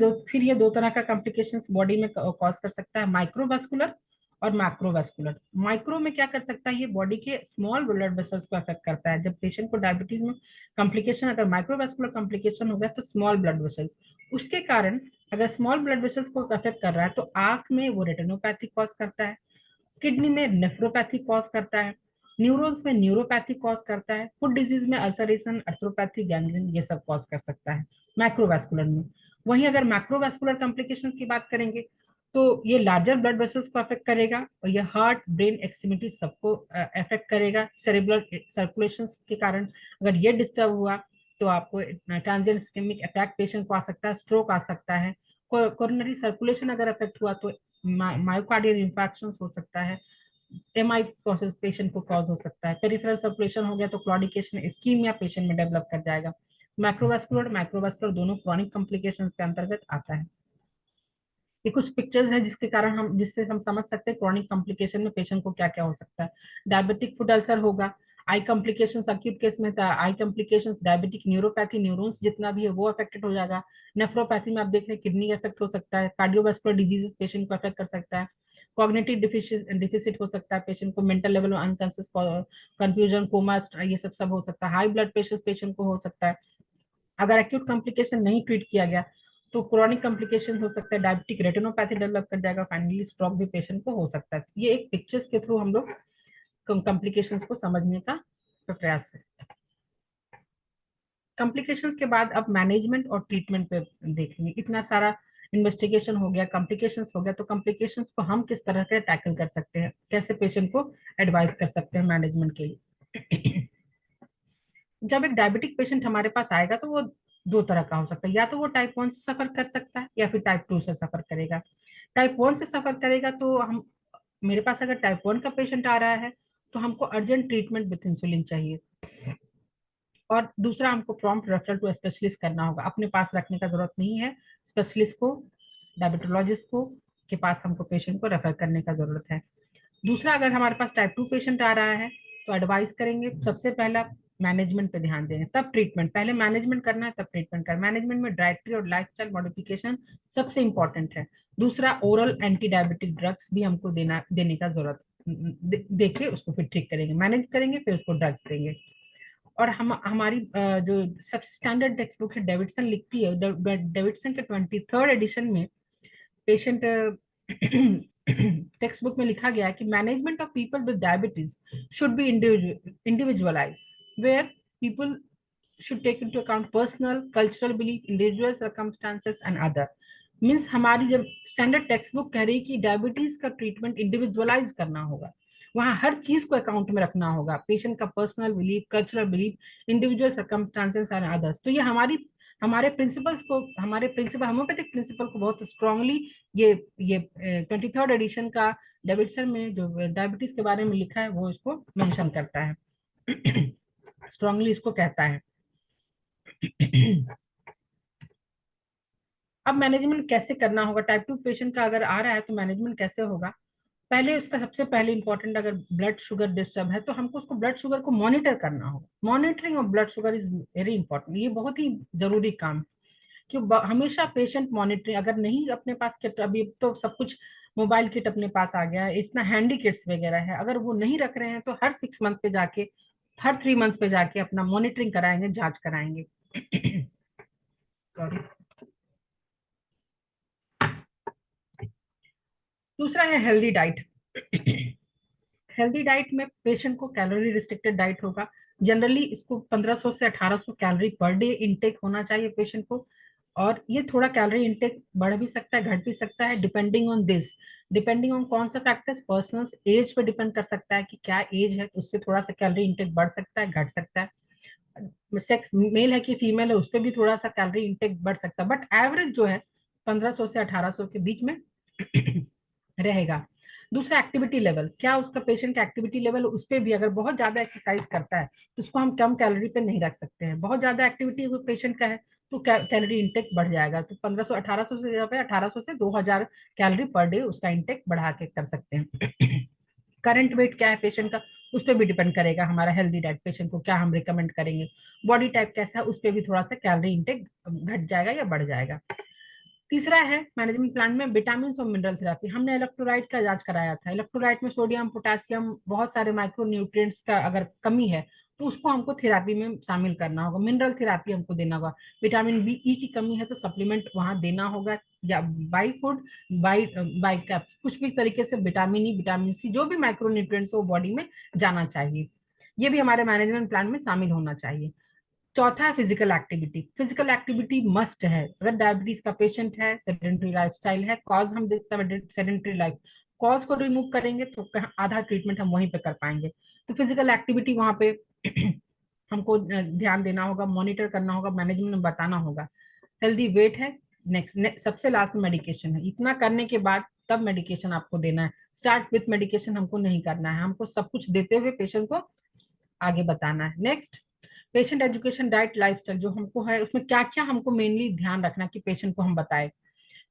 दो तरह का कॉम्प्लिकेशंस बॉडी में कॉज कर सकता है, माइक्रोवास्कुलर और मैक्रोवास्कुलर। माइक्रो में क्या कर सकता है, ये बॉडी के स्मॉल ब्लड वेसल्स को अफेक्ट करता है। जब पेशेंट को डायबिटीज में कॉम्प्लिकेशन, अगर माइक्रोवास्कुलर कॉम्प्लिकेशन हो गया तो स्मॉल ब्लड वेसल्स, उसके कारण अगर स्मॉल ब्लड वेसल्स को अफेक्ट कर रहा है तो आंख में वो रेटिनोपैथी कॉज करता है, किडनी में नेफ्रोपैथी कॉज करता है, न्यूरॉन्स में न्यूरोपैथी कॉज करता है, फुट डिजीज में अल्सरेशन, अर्थ्रोपैथी, गैंग्रीन, ये सब कॉज कर सकता है मैक्रोवास्कुलर में। वहीं अगर मैक्रोवास्कुलर कॉम्प्लिकेशंस की बात करेंगे तो ये लार्जर ब्लड वेसल्स को अफेक्ट करेगा, और ये हार्ट, ब्रेन, एक्सट्रीमिटी सबको अफेक्ट करेगा। सेरेब्रल सर्कुलेशन के कारण अगर ये डिस्टर्ब हुआ तो आपको ट्रांजिएंट इस्केमिक अटैक पेशेंट को आ सकता है, स्ट्रोक आ सकता है। कोरोनरी सर्कुलेशन अगर अफेक्ट हुआ तो मायोकार्डियल इंफेक्शन हो सकता है, एमआई प्रोसेस पेशेंट को कॉज हो सकता है। पेरिफेरल सर्कुलेशन हो गया तो क्लॉडिकेशन, इस्कीमिया पेशेंट में डेवलप कर जाएगा। माइक्रोवास्कुलर दोनों क्रॉनिक कॉम्प्लिकेशंस के अंतर्गत आता है। ये कुछ पिक्चर्स है जिससे हम समझ सकते हैं क्रॉनिक कॉम्प्लिकेशन में पेशेंट को क्या क्या हो सकता है। डायबिटिक फुट अल्सर होगा, आई कॉम्प्लिकेशंस अक्यूट केस में था, आई कॉम्प्लिकेशंस, डायबिटिक न्यूरोपैथी, न्यूरॉन्स जितना भी है वो अफेक्टेड हो जाएगा। नेफ्रोपैथी में आप देख रहे हैं किडनी अफेक्ट हो सकता है। कार्डियोवास्कुलर डिजीजेस पेशेंट को अफेक्ट कर सकता है। कॉग्निटिव डिफिसिट हो सकता है, पेशेंट को मेंटल लेवल में अनकॉन्शियस, कंफ्यूजन, कोमा, ये सब हो सकता है। हाई ब्लड प्रेशर पेशेंट को हो सकता है। अगर एक्यूट कॉम्प्लिकेशन नहीं ट्रीट किया गया तो क्रॉनिक कॉम्प्लिकेशन हो सकता है, डायबिटिक रेटिनोपैथी डेवलप कर जाएगा, फाइनली स्ट्रोक भी पेशेंट को हो सकता है। ये एक पिक्चर्स के थ्रू हम लोग कॉम्प्लिकेशंस को समझने का प्रयास है। कॉम्प्लिकेशंस के बाद अब मैनेजमेंट और ट्रीटमेंट पे देखेंगे। इतना सारा इन्वेस्टिगेशन हो गया, कॉम्प्लिकेशंस हो गया, तो कॉम्प्लिकेशंस को हम किस तरह से टैकल कर सकते हैं, कैसे पेशेंट को एडवाइस कर सकते हैं मैनेजमेंट के लिए। जब एक डायबिटिक पेशेंट हमारे पास आएगा तो वो दो तरह का हो सकता है, या तो वो टाइप 1 से सफर कर सकता है या फिर टाइप 2 से सफर करेगा। टाइप 1 से सफर करेगा तो हम, मेरे पास अगर टाइप 1 का पेशेंट आ रहा है तो हमको अर्जेंट ट्रीटमेंट विथ इंसुलिन चाहिए, और दूसरा हमको प्रॉम्प्ट रेफरल टू स्पेशलिस्ट करना होगा। अपने पास रखने का जरूरत नहीं है, स्पेशलिस्ट को, डायबिटोलॉजिस्ट को के पास हमको पेशेंट को रेफर करने का जरूरत है। दूसरा, अगर हमारे पास टाइप 2 पेशेंट आ रहा है तो एडवाइस करेंगे सबसे पहला मैनेजमेंट पे ध्यान देंगे, तब ट्रीटमेंट। पहले मैनेजमेंट करना है तब ट्रीटमेंट करना। मैनेजमेंट में डाइटरी और लाइफस्टाइल मॉडिफिकेशन सबसे इंपॉर्टेंट है। दूसरा, ओरल एंटी डायबिटिक ड्रग्स भी हमको देने का जरूरत, देके उसको फिर ठीक करेंगे, मैनेज करेंगे, फिर उसको ड्रग्स देंगे। और हमारी जो सब स्टैंडर्ड टेक्स्ट बुक है डेविडसन लिखती है, डेविडसन के 23rd एडिशन में पेशेंट टेक्स्ट बुक में लिखा गया है कि management of people with diabetes should be individualise, where people should take into account personal, cultural belief, individual circumstances and other। Means हमारी जब स्टैंडर्ड टेक्स्ट बुक कह रही है कि डायबिटीज का ट्रीटमेंट इंडिविजुअलाइज करना होगा, वहाँ हर चीज को अकाउंट में रखना होगा, पेशेंट का personal belief, cultural belief, individual circumstances and others. तो ये हमारे प्रिंसिपल्स को, हमारे प्रिंसिपल, होम्योपैथिक प्रिंसिपल को बहुत स्ट्रांगली ये 23rd एडिशन का डेविडसन में जो डायबिटीज के बारे में लिखा है वो इसको मेंशन करता है, स्ट्रांगली इसको कहता है। अब मैनेजमेंट कैसे करना होगा, टाइप 2 पेशेंट का अगर आ रहा है तो मैनेजमेंट कैसे होगा। पहले उसका सबसे पहले इंपॉर्टेंट, अगर ब्लड शुगर डिस्टर्ब है तो हमको उसको ब्लड शुगर को मॉनिटर करना होगा। Monitoring of blood sugar is very important, ये बहुत ही जरूरी काम है कि हमेशा पेशेंट मॉनिटरिंग, अगर नहीं अपने पास किट, अभी तो सब कुछ मोबाइल किट अपने पास आ गया है, इतना हैंडी किट्स वगैरह है, अगर वो नहीं रख रहे हैं तो हर 6 मंथ पे जाके, हर 3 मंथ पे जाके अपना मॉनिटरिंग कराएंगे, जांच कराएंगे। Sorry। दूसरा है हेल्दी डाइट। हेल्दी डाइट में पेशेंट को कैलोरी रिस्ट्रिक्टेड डाइट होगा। जनरली इसको 1500 से 1800 कैलोरी पर डे इनटेक होना चाहिए पेशेंट को। और ये थोड़ा कैलोरी इनटेक बढ़ भी सकता है, घट भी सकता है, depending on this, depending on कौन सा फैक्टर्स, पर्सनल एज पे डिपेंड कर सकता है कि क्या एज है, उससे थोड़ा सा कैलोरी इनटेक बढ़ सकता है, घट सकता है। सेक्स मेल है कि फीमेल है, उस पर भी थोड़ा सा कैलोरी इनटेक बढ़ सकता है, बट एवरेज जो है 1500 से 1800 के बीच में रहेगा। दूसरा एक्टिविटी लेवल, क्या उसका पेशेंट का एक्टिविटी लेवल, उस पर भी अगर बहुत ज्यादा एक्सरसाइज करता है तो उसको हम कम कैलोरी पे नहीं रख सकते हैं। बहुत ज्यादा एक्टिविटी पेशेंट का है तो कैलोरी इंटेक बढ़ जाएगा, तो 1500 1800 से 1800 से 2000 कैलोरी पर डे उसका इंटेक बढ़ा के कर सकते हैं। करंट वेट क्या है पेशेंट का, उस पर भी डिपेंड करेगा हमारा हेल्दी डाइट पेशेंट को क्या हम रिकमेंड करेंगे। बॉडी टाइप कैसा है, उस पर भी थोड़ा सा कैलोरी इंटेक घट जाएगा या बढ़ जाएगा। तीसरा है मैनेजमेंट प्लान में विटामिन और मिनरल थेरेपी। हमने इलेक्ट्रोलाइट का जांच कराया था, इलेक्ट्रोलाइट में सोडियम, पोटेशियम, बहुत सारे माइक्रो न्यूट्रिएंट्स का अगर कमी है तो उसको हमको थेरेपी में शामिल करना होगा। मिनरल थेरेपी हमको देना होगा। विटामिन बी ई की कमी है तो सप्लीमेंट वहां देना होगा, या by food, by by caps, कुछ भी तरीके से विटामिन ई, विटामिन सी, जो भी माइक्रो न्यूट्रिएंट्स वो बॉडी में जाना चाहिए। ये भी हमारे मैनेजमेंट प्लान में शामिल होना चाहिए। चौथा है physical activity. Physical activity must है। अगर डायबिटीज का पेशेंट है, सेडेंटरी लाइफस्टाइल है, कॉज हम सेडेंटरी लाइफ, कॉज को रिमूव करेंगे तो आधा ट्रीटमेंट हम वहीं पे कर पाएंगे। तो फिजिकल एक्टिविटी वहां पे हमको ध्यान देना होगा, मॉनिटर करना होगा, मैनेजमेंट में बताना होगा। हेल्दी वेट है। नेक्स्ट सबसे लास्ट में मेडिकेशन है। इतना करने के बाद तब मेडिकेशन आपको देना है। स्टार्ट विथ मेडिकेशन हमको नहीं करना है, हमको सब कुछ देते हुए पेशेंट को आगे बताना है। Next, patient education, diet, lifestyle जो हमको है उसमें क्या क्या हमको मेनली ध्यान रखना कि पेशेंट को हम बताए।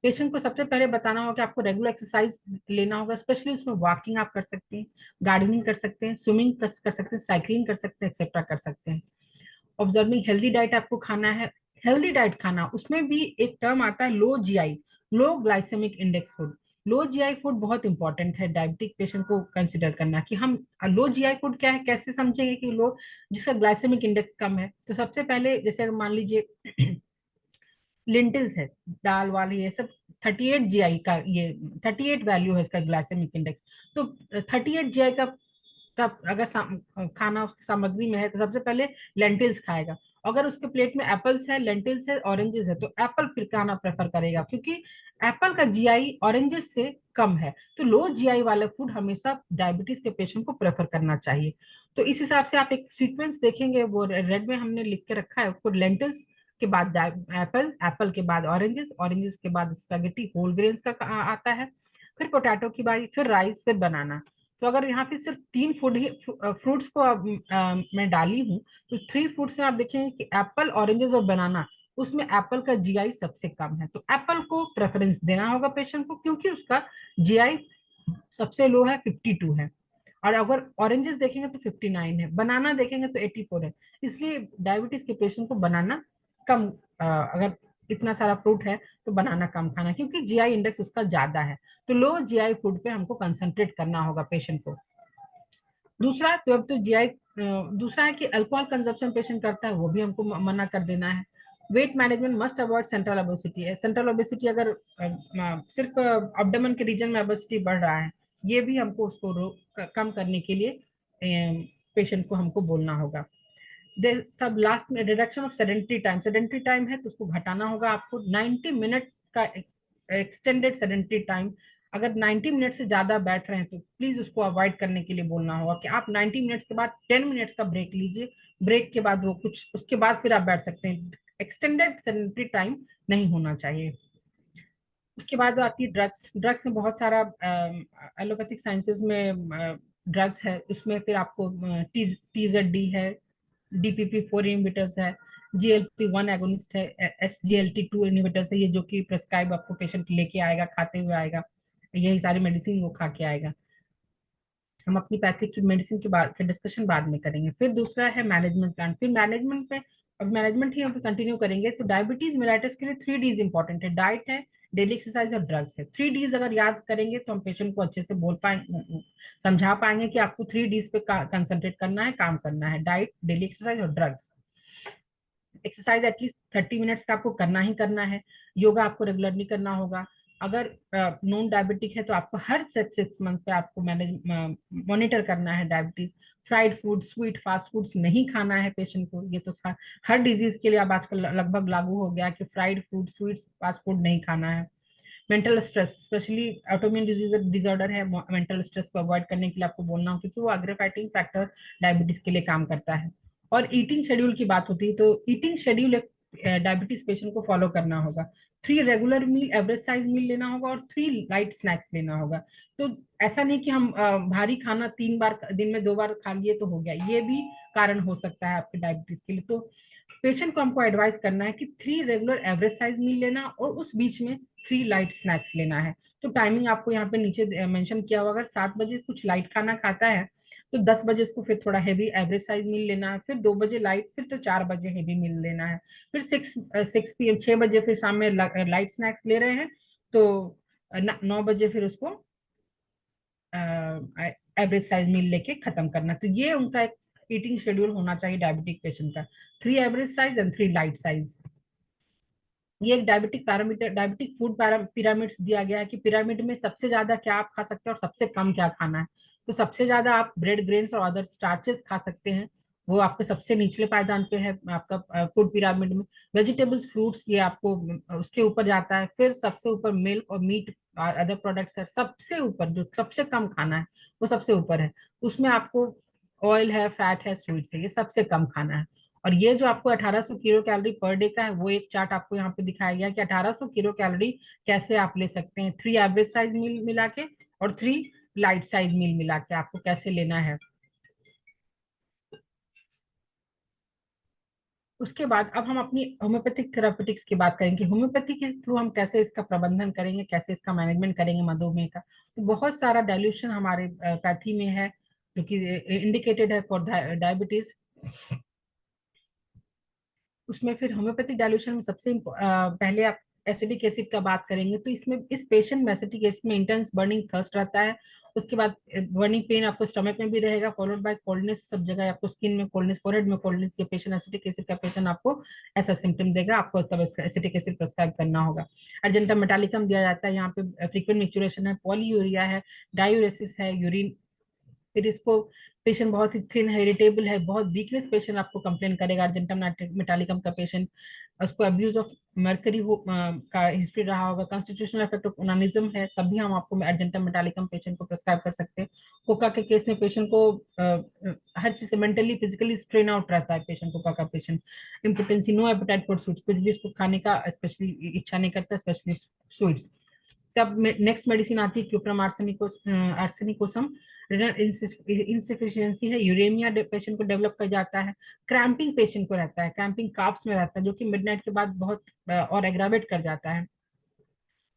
पेशेंट को सबसे पहले बताना होगा कि आपको रेगुलर एक्सरसाइज लेना होगा, स्पेशली उसमें वॉकिंग आप कर सकते हैं, गार्डनिंग कर सकते हैं, स्विमिंग कर सकते हैं, साइकिलिंग कर सकते हैं, एक्सेट्रा कर सकते हैं। ऑब्जर्विंग हेल्दी डाइट आपको खाना है। हेल्दी डाइट खाना, उसमें भी एक टर्म आता है लो जीआई, लो glycaemic index food. Low GI food बहुत इंपॉर्टेंट है डायबिटिक पेशेंट को कंसिडर करना कि हम लो जीआई फूड क्या है, कैसे समझेंगे कि लो, जिसका ग्लाइसेमिक इंडेक्स कम है। तो सबसे पहले जैसे मान लीजिए लिंटल्स है, दाल वाली, ये सब 38 जीआई का, ये 38 वैल्यू है इसका ग्लाइसेमिक इंडेक्स। तो 38 जीआई का अगर खाना उसकी सामग्री में है तो सबसे पहले लेंटिल्स खाएगा। अगर उसके प्लेट में एप्पल्स है, लेंटिल्स है, ऑरेंजेस है, तो एप्पल फिर खाना प्रेफर करेगा, क्योंकि एप्पल का जीआई ऑरेंजेस से कम है। तो लो जीआई वाला फूड हमेशा डायबिटीज के पेशेंट को प्रेफर करना चाहिए। तो इस हिसाब से आप एक सीक्वेंस देखेंगे, वो रेड में हमने लिख के रखा है उसको, लेंटिल्स के बाद एप्पल, एप्पल के बाद ऑरेंजेस, ऑरेंजेस के बाद स्पैगेटी होल ग्रेन्स का आता है, फिर पोटैटो की बारी, फिर राइस, फिर बनाना। तो अगर यहाँ पे सिर्फ 3 फूड ही फ्रूट्स को मैं डाली हूँ, तो 3 फ्रूट्स में आप देखेंगे कि एप्पल, ऑरेंजेस और बनाना, उसमें एप्पल का जीआई सबसे कम है। तो एप्पल को प्रेफरेंस देना होगा पेशेंट को, क्योंकि उसका जीआई सबसे लो है, 52 है। और अगर ऑरेंजेस देखेंगे तो 59 है, बनाना देखेंगे तो 84 है। इसलिए डायबिटीज के पेशेंट को बनाना कम, अगर इतना सारा फ्रूट है तो बनाना कम खाना, क्योंकि जीआई इंडेक्स उसका ज्यादा है। तो लो जीआई फूड पे हमको कंसंट्रेट करना होगा पेशेंट को। दूसरा तो अब तो जीआई, दूसरा है कि अल्कोहल कंजप्शन पेशेंट करता है, वो भी हमको मना कर देना है। Weight management must avoid central obesity है। सेंट्रल ओबेसिटी अगर सिर्फ अब्डोमेन के रीजन में ओबेसिटी बढ़ रहा है, ये भी हमको उसको कम करने के लिए पेशेंट को हमको बोलना होगा। तब लास्ट में reduction of sedentary time, sedentary time है तो उसको घटाना होगा आपको। 90 मिनट का एक्सटेंडेड सेडेंटरी टाइम, अगर 90 मिनट से ज्यादा बैठ रहे हैं तो प्लीज उसको अवॉइड करने के लिए बोलना होगा कि आप 90 मिनट्स के बाद 10 मिनट्स का ब्रेक लीजिए, ब्रेक के बाद वो कुछ, उसके बाद फिर आप बैठ सकते हैं। एक्सटेंडेड सेडेंटरी टाइम नहीं होना चाहिए। उसके बाद आती है ड्रग्स। ड्रग्स में बहुत सारा एलोपैथिक साइंसेज में ड्रग्स है, उसमें फिर आपको टीजेड है, DPP-4 इनहिबिटर्स है, GLP-1 एगोनिस्ट है, SGLT2 इनहिबिटर्स है, ये जो कि प्रेस्क्राइब आपको पेशेंट लेके आएगा, खाते हुए आएगा, यही सारी मेडिसिन वो खा के आएगा। हम अपनी पैथिक मेडिसिन के बाद फिर डिस्कशन बाद में करेंगे। फिर दूसरा है मैनेजमेंट प्लान। फिर मैनेजमेंट पे, अब मैनेजमेंट ही हम कंटिन्यू करेंगे। तो डायबिटीज मेलाइटिस के लिए 3 Ds इंपॉर्टेंट है, डाइट है, डेली एक्सरसाइज और ड्रग्स है। 3 Ds अगर याद करेंगे तो हम पेशेंट को अच्छे से बोल पाएंगे, समझा पाएंगे कि आपको 3 Ds पे कंसंट्रेट करना है, काम करना है, डाइट, डेली एक्सरसाइज और ड्रग्स। एक्सरसाइज एटलीस्ट 30 मिनट्स का आपको करना ही करना है। योगा आपको रेगुलरली करना होगा। अगर नॉन डायबिटिक है तो आपको हर 6 मंथ पे आपको मैनेज मॉनिटर करना है diabetes. Fried food, sweet, fast foods नहीं खाना है पेशेंट को। ये तो हर डिजीज के लिए अब आजकल लगभग लागू हो गया कि fried food, sweets, fast food नहीं खाना है। Mental stress, specially autoimmune disorder है, मेंटल स्ट्रेस को अवॉइड करने के लिए आपको बोलना हो, क्योंकि वो अग्रेवेटिंग फैक्टर डायबिटीज के लिए काम करता है। और ईटिंग शेड्यूल की बात होती है तो ईटिंग शेड्यूल एक डायबिटीज पेशेंट को फॉलो करना होगा। 3 रेगुलर मील, एवरेज साइज मील लेना होगा और 3 लाइट स्नैक्स लेना होगा। तो ऐसा नहीं कि हम भारी खाना 3 बार दिन में 2 बार खा लिए तो हो गया, ये भी कारण हो सकता है आपके डायबिटीज के लिए। तो पेशेंट को हमको एडवाइस करना है कि 3 रेगुलर एवरेज साइज मील लेना और उस बीच में 3 लाइट स्नैक्स लेना है। तो टाइमिंग आपको यहाँ पे नीचे मेंशन किया हुआ, अगर 7 बजे कुछ लाइट खाना खाता है तो 10 बजे उसको फिर थोड़ा हैवी एवरेज साइज मील लेना है, फिर 2 बजे लाइट, फिर तो 4 बजे हैवी मील लेना है, फिर 6 PM 6 बजे फिर शाम में लाइट स्नैक्स ले रहे हैं तो 9 बजे फिर उसको एवरेज साइज मील लेके खत्म करना। तो ये उनका एक ईटिंग शेड्यूल होना चाहिए डायबिटिक पेशेंट का, 3 average size and 3 light size. ये एक diabetic parameter, diabetic food pyramids दिया गया है कि पिरामिड में सबसे ज्यादा क्या आप खा सकते हैं और सबसे कम क्या खाना है। तो सबसे ज्यादा आप ब्रेड, ग्रेन्स और अदर स्टार्चेस खा सकते हैं, वो आपके सबसे निचले पायदान पे है आपका फूड पिरामिड में। वेजिटेबल्स, फ्रूट्स, ये आपको उसके ऊपर जाता है। फिर सबसे ऊपर मिल्क और मीट और अदर प्रोडक्ट्स है। सबसे ऊपर जो सबसे कम खाना है वो सबसे ऊपर है, उसमें आपको ऑयल है, फैट है, स्वीट्स है, ये सबसे कम खाना है। और ये जो आपको 1800 किलो कैलोरी पर डे का है, वो एक चार्ट आपको यहाँ पे दिखाया गया है कि 1800 किलो कैलोरी कैसे आप ले सकते हैं, 3 एवरेज साइज मील मिला के और 3 लाइट साइज मील मिला के आपको कैसे लेना है। उसके बाद अब हम अपनी होम्योपैथिक थेरापेटिक्स की बात करेंगे। होम्योपैथी के थ्रू हम कैसे इसका प्रबंधन करेंगे, कैसे इसका मैनेजमेंट करेंगे मधुमेह का। तो बहुत सारा डाइल्यूशन हमारे पैथी में है जो कि इंडिकेटेड है फॉर डायबिटीज। उसमें फिर होम्योपैथिक डाइल्यूशन में सबसे पहले आप एसिडिक एसिड का बात करेंगे। तो इसमें इस पेशेंट में एसिडिक एसिड में इंटेंस बर्निंग थर्स्ट रहता है। उसके बाद बर्निंग पेन आपको स्टमक में भी रहेगा, फॉलोड बाय कोल्डनेस, सब जगह आपको स्किन में कोल्डनेस, फोरहेड में कोल्डनेस। ये पेशेंट एसिडिक एसिड का पेशेंट आपको ऐसा सिम्टम देगा, आपको तब एसिडिक एसिड प्रेस्क्राइब करना होगा। अर्जेंटम मेटालिकम दिया जाता है, यहाँ पे फ्रीक्वेंट मिक्चुरेशन है, पॉलीयूरिया है, डायूरेसिस है, यूरिन। फिर इसको पेशेंट बहुत ही थिन है, इरिटेबल है, बहुत वीकनेस पेशेंट आपको कंप्लेन करेगा अर्जेंटम मेटालिकम का पेशेंट। उसको अब्यूज ऑफ मर्करी का हिस्ट्री रहा होगा, कॉन्स्टिट्यूशनल इफेक्ट ऑफ ओनानिज्म है, तभी हम आपको अर्जेंटम मेटालिकम पेशेंट को प्रेस्क्राइब कर सकते हैं। कोका के केस में पेशेंट को हर चीज से मेंटली फिजिकली स्ट्रेन आउट रहता है पेशेंट, कोका का patient. Impotency, no appetite for sweets, कुछ भी इसको खाने का स्पेशली इच्छा नहीं करता, स्पेशली स्वीट्स। तब नेक्स्ट मेडिसिन आती है क्यूप्रम आर्सेनिकोसम। इंसफिशियंसी है, यूरेमिया पेशेंट को डेवलप कर जाता है। क्रैम्पिंग पेशेंट को रहता है, क्रैम्पिंग काफ्स में रहता है, जो कि मिडनाइट के बाद बहुत और एग्रावेट कर जाता है।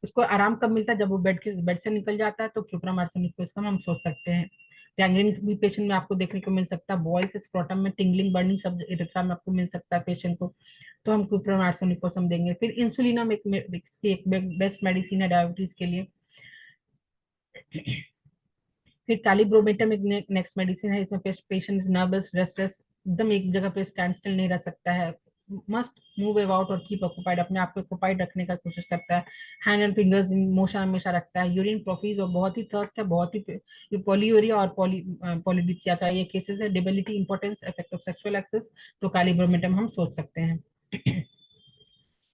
उसको आराम कब मिलता है, जब वो बेड से निकल जाता है, तो क्यूप्रम आर्सेनिकोसम हम सोच सकते हैं। गैंग्रीन भी पेशेंट में आपको देखने को मिल सकता है, बॉयल्स स्क्रोटम में टिंगलिंग, बर्निंग सब इरेथ्रा में आपको मिल सकता है पेशेंट को, तो हम क्यूप्रम आर्सेनिकोसम देंगे। फिर इंसुलिनम एक बेस्ट मेडिसिन है डायबिटीज के लिए। फिर कैलिब्रोमेटम एक नेक्स्ट मेडिसिन है, इसमें पेशेंट इज नर्वस, रेस्टलेस, एकदम एक जगह पे स्टैंड स्टिल नहीं रह सकता है, मस्ट मूव अबाउट और कीप ऑक्युपाइड, अपने आप को ऑक्युपाइड रखने का कोशिश करता है। Hand and fingers in motion हमेशा रखता है। यूरिन प्रोफीज और बहुत ही थर्स्ट है, बहुत ही पॉलीयूरिया और पॉलीडिप्सिया का ये केसेस है। Debility, importance, effect of sexual excess, तो कैलिब्रोमेटम हम सोच सकते हैं।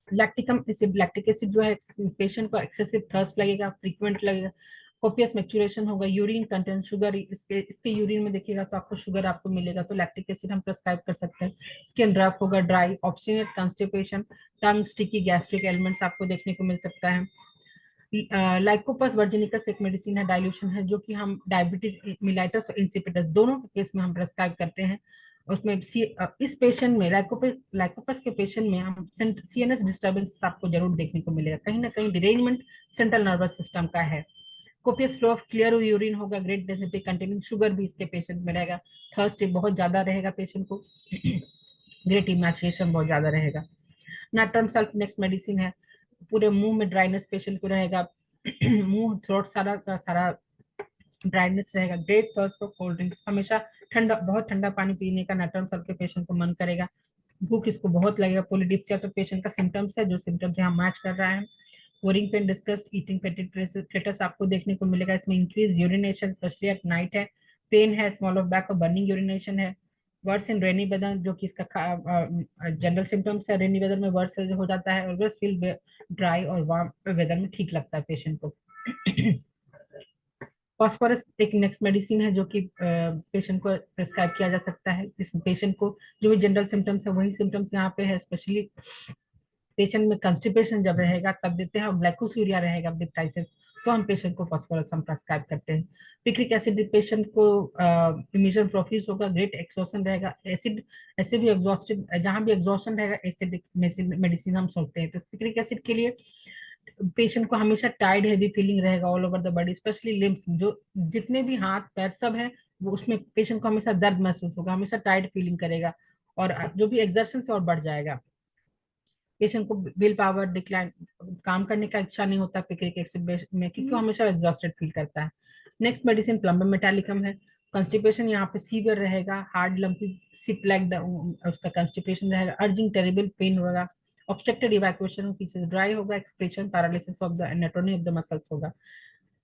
लैक्टिकम एसिड, लैक्टिक एसिड जो है पेशेंट को एक्सेसिव थर्स्ट लगेगा, फ्रीक्वेंट लगेगा, कोपियस मैच्यूरेशन होगा, यूरिन कंटेंट शुगर, इसके यूरिन में देखिएगा तो आपको शुगर आपको मिलेगा, तो लैक्टिक एसिड हम प्रेस्क्राइब कर सकते हैं। स्किन रफ होगा, ड्राई, ऑब्स्टिनेट कॉन्स्टिपेशन, टंग स्टिकी, गैस्ट्रिक एलिमेंट्स आपको देखने को मिल सकता है। लाइकोपस वर्जिनिकस एक मेडिसिन है, डाइल्यूशन है, जो कि हम डायबिटीज मिलाइटस और इंसिपिडस दोनों के केस में हम प्रेस्क्राइब करते हैं। उसमें इस पेशेंट में लाइकोपस के पेशेंट में हम सीएनएस डिस्टर्बेंस आपको जरूर देखने को मिलेगा, कहीं ना कहीं डिरेंजमेंट सेंट्रल नर्वस सिस्टम का है। Copious flow of clear urine होगा, ग्रेट डेंसिटी कंटेनिंग शुगर भी इसके पेशेंट में रहेगा, थर्स्ट बहुत ज्यादा रहेगा पेशेंट को, ग्रेट इमेजिनेशन बहुत ज्यादा रहेगा। नाट्रम सल्फ नेक्स्ट मेडिसिन है, पूरे मुंह में ड्राइनेस पेशेंट को रहेगा, मुंह थ्रोट सारा का सारा ड्राइनेस रहेगा, great thirst for cold drinks, हमेशा ठंडा बहुत ठंडा पानी पीने का नाट्रम सल्फ के पेशेंट को मन करेगा, भूख इसको बहुत लगेगा, पोलिडिप्सिया तो पेशेंट का सिम्टम्स है, जो सिम्टम्स यहाँ मैच कर रहा है। बोरिंग पेन डिस्कस ईटिंग पेटिट्रेटस आपको देखने को मिलेगा, इसमें increase urination specially at night है, पेन है, स्मॉल ऑफ बैक और बर्निंग यूरिनेशन है, वर्ड्स इन रेनी वेदर जो कि इसका जनरल सिम्टम्स है, रेनी वेदर में वर्ड्स हो जाता है, और फील ड्राई और वार्म वेदर में ठीक लगता है पेशेंट को। फॉस्फोरस एक नेक्स्ट मेडिसिन है जो कि पेशेंट को प्रिस्क्राइब किया जा सकता है, इसमें पेशेंट को जो भी जनरल सिम्टम्स है वही सिम्टम्स यहाँ पे है, स्पेशली पेशेंट में कंस्टिपेशन जब रहेगा तब देते हैं, और ग्लाइकोसूरिया रहेगा विद टाइसिस तो हम पेशेंट को फास्फोरस हम प्रेस्क्राइब करते हैं। पिक्रिक एसिड पेशेंट को इमिशन प्रोफ्यूज होगा, ग्रेट एक्सॉशन रहेगा, एसिड ऐसे भी एग्जॉस्टिव जहां भी एग्जॉशन रहेगा एसिडिक मेडिसिन हम सोचते हैं, तो पिक्रिक एसिड के लिए पेशेंट को हमेशा टाइड हैवी फीलिंग रहेगा all over the body, specially limbs जो जितने भी हाथ पैर सब है वो उसमें पेशेंट को हमेशा दर्द महसूस होगा, हमेशा टाइड फीलिंग करेगा, और जो भी एक्सर्शन से और बढ़ जाएगा, पेशेंट को विल पावर डिक्लाइन, काम करने का इच्छा नहीं होता पिक्रिक एसिड में, क्योंकि वो हमेशा एग्जॉस्टेड फील करता है। नेक्स्ट मेडिसिन प्लम्बम मेटालिकम है, कंस्टिपेशन यहाँ पे सीवियर रहेगा, हार्ड लंपी सिप लाइक उसका कंस्टिपेशन रहेगा, अर्जिंग टेरिबल पेन होगा, ऑब्स्ट्रक्टेड इवैक्यूएशन, पीसेस ड्राई होगा, expression paralysis of the anatomy of the muscles होगा,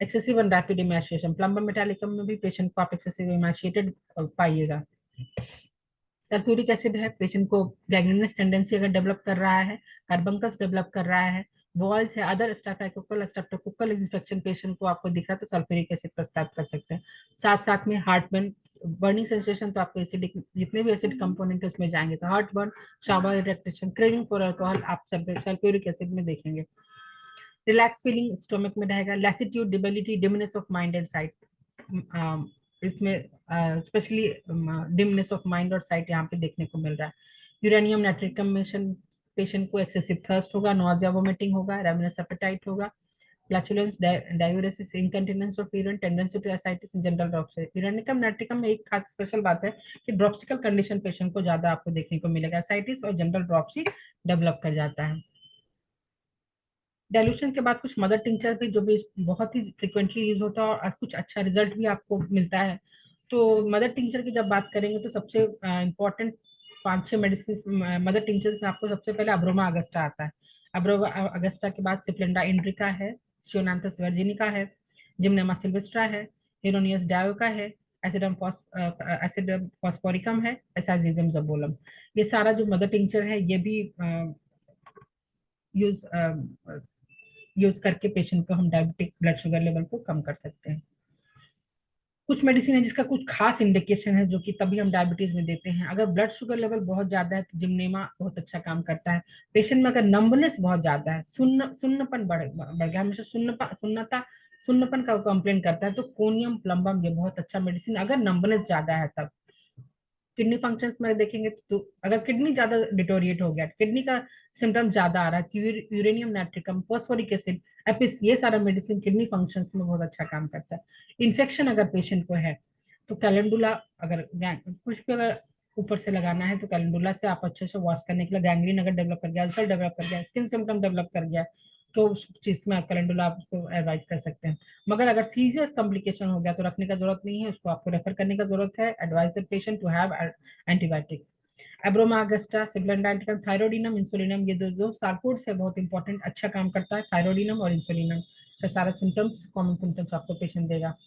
excessive and rapid emaciation, plumbum metallicum में भी पेशेंट को आप एक्सेसिव इमेशिएटेड पाइएगा। सल्फ्यूरिक एसिड है, पेशेंट को गैंग्रीनस टेंडेंसी अगर डेवलप कर रहा है, कार्बंकस डेवलप कर रहा है, वॉल्स है, अदर स्ट्रेप्टोकोकल इन्फेक्शन पेशेंट को आपको दिख रहा है तो सल्फ्यूरिक एसिड प्रेस्क्राइब कर सकते हैं। साथ साथ में हार्ट बर्न, बर्निंग सेंसेशन तो आपको एसिडिक जितने भी एसिड कंपोनेंट है उसमें जाएंगे, तो heart burn, shower irritation, craving for alcohol आप सल्फ्यूरिक एसिड में देखेंगे। रिलैक्स फीलिंग स्टोमक में रहेगा, lassitude, debility, dimness of mind and sight, इसमें स्पेशली डिमनेस ऑफ माइंड और साइट यहाँ पे देखने को मिल रहा है। यूरेनियम नाइट्रेट कम्बिनेशन, पेशेंट को एक्सेसिव थर्स्ट होगा, नोजिया वोमिटिंग होगा, रेमिनस एपेटाइट होगा, flatulence, diuresis, incontinence of urine, tendency to ascites in general dropsy. Uranium nitricum में एक खास स्पेशल बात है कि ड्रॉप्सिकल कंडीशन पेशेंट को ज्यादा आपको देखने को मिलेगा, एसाइटिस और जनरल ड्रॉप्सी डेवलप कर जाता है। डाइल्यूशन के बाद कुछ मदर टिंचर भी जो भी बहुत ही फ्रिक्वेंटली यूज होता है और कुछ अच्छा रिजल्ट भी आपको मिलता है, तो मदर टिंचर की जब बात करेंगे तो सबसे इम्पोर्टेंट 5-6 मेडिसिन मदर टिंचर्स में आपको सबसे पहले अब्रोमा अगस्टा आता है, अब्रोमा अगस्टा के बाद सिप्लेंडा इंड्रिका है, शियोनांथस वर्जिनिका है, जिम्नेमा सिल्वेस्ट्रा है, हिरोनियस डायोका है, एसिडम फॉस्फोरिकम है, एसाइजियम ज़बोलम, ये सारा जो मदर टिंचर है ये भी यूज यूज करके पेशेंट को हम डायबिटिक ब्लड शुगर लेवल को कम कर सकते हैं। कुछ मेडिसिन है जिसका कुछ खास इंडिकेशन है जो कि तभी हम डायबिटीज में देते हैं, अगर ब्लड शुगर लेवल बहुत ज्यादा है तो जिम्नेमा बहुत अच्छा काम करता है, पेशेंट में अगर नंबनेस बहुत ज्यादा है, सुन्नपन बढ़ गया, हमेशा सुन्नपन का कंप्लेन करता है तो कोनियम प्लम्बम ये बहुत अच्छा मेडिसिन, अगर नंबनेस ज्यादा है तब। किडनी फंक्शंस में देखेंगे तो अगर किडनी ज्यादा डिटोरिएट हो गया, किडनी का सिम्टम ज्यादा आ रहा है, तो uranium nitricum, phosphoric acid, Apis, ये सारा मेडिसिन किडनी फंक्शंस में बहुत अच्छा काम करता है। इन्फेक्शन अगर पेशेंट को है तो कैलेंडुला, अगर कुछ भी अगर ऊपर से लगाना है तो कैलेंडुला से आप अच्छे से वॉश करने के लिए, गैंग्रीन अगर डेवलप कर गया, अल्सर डेवलप कर गया, स्किन सिम्टम डेवलप कर गया तो उस चीज में आप कैलेंडुला आप उसको एडवाइज कर सकते हैं। मगर अगर सीरियस कॉम्प्लिकेशन हो गया तो रखने का जरूरत नहीं है, उसको आपको रेफर करने का जरूरत है, advise the patient to have antibiotic. Abroma augusta, cephalandra indica, thyroidinum, insulinum, ये दो सारकोड्स है बहुत इंपॉर्टेंट, अच्छा काम करता है, थायरोडिनम और इंसुलिनम का सारा सिम्टम्स, कॉमन सिम्टम्स आपको पेशेंट देगा।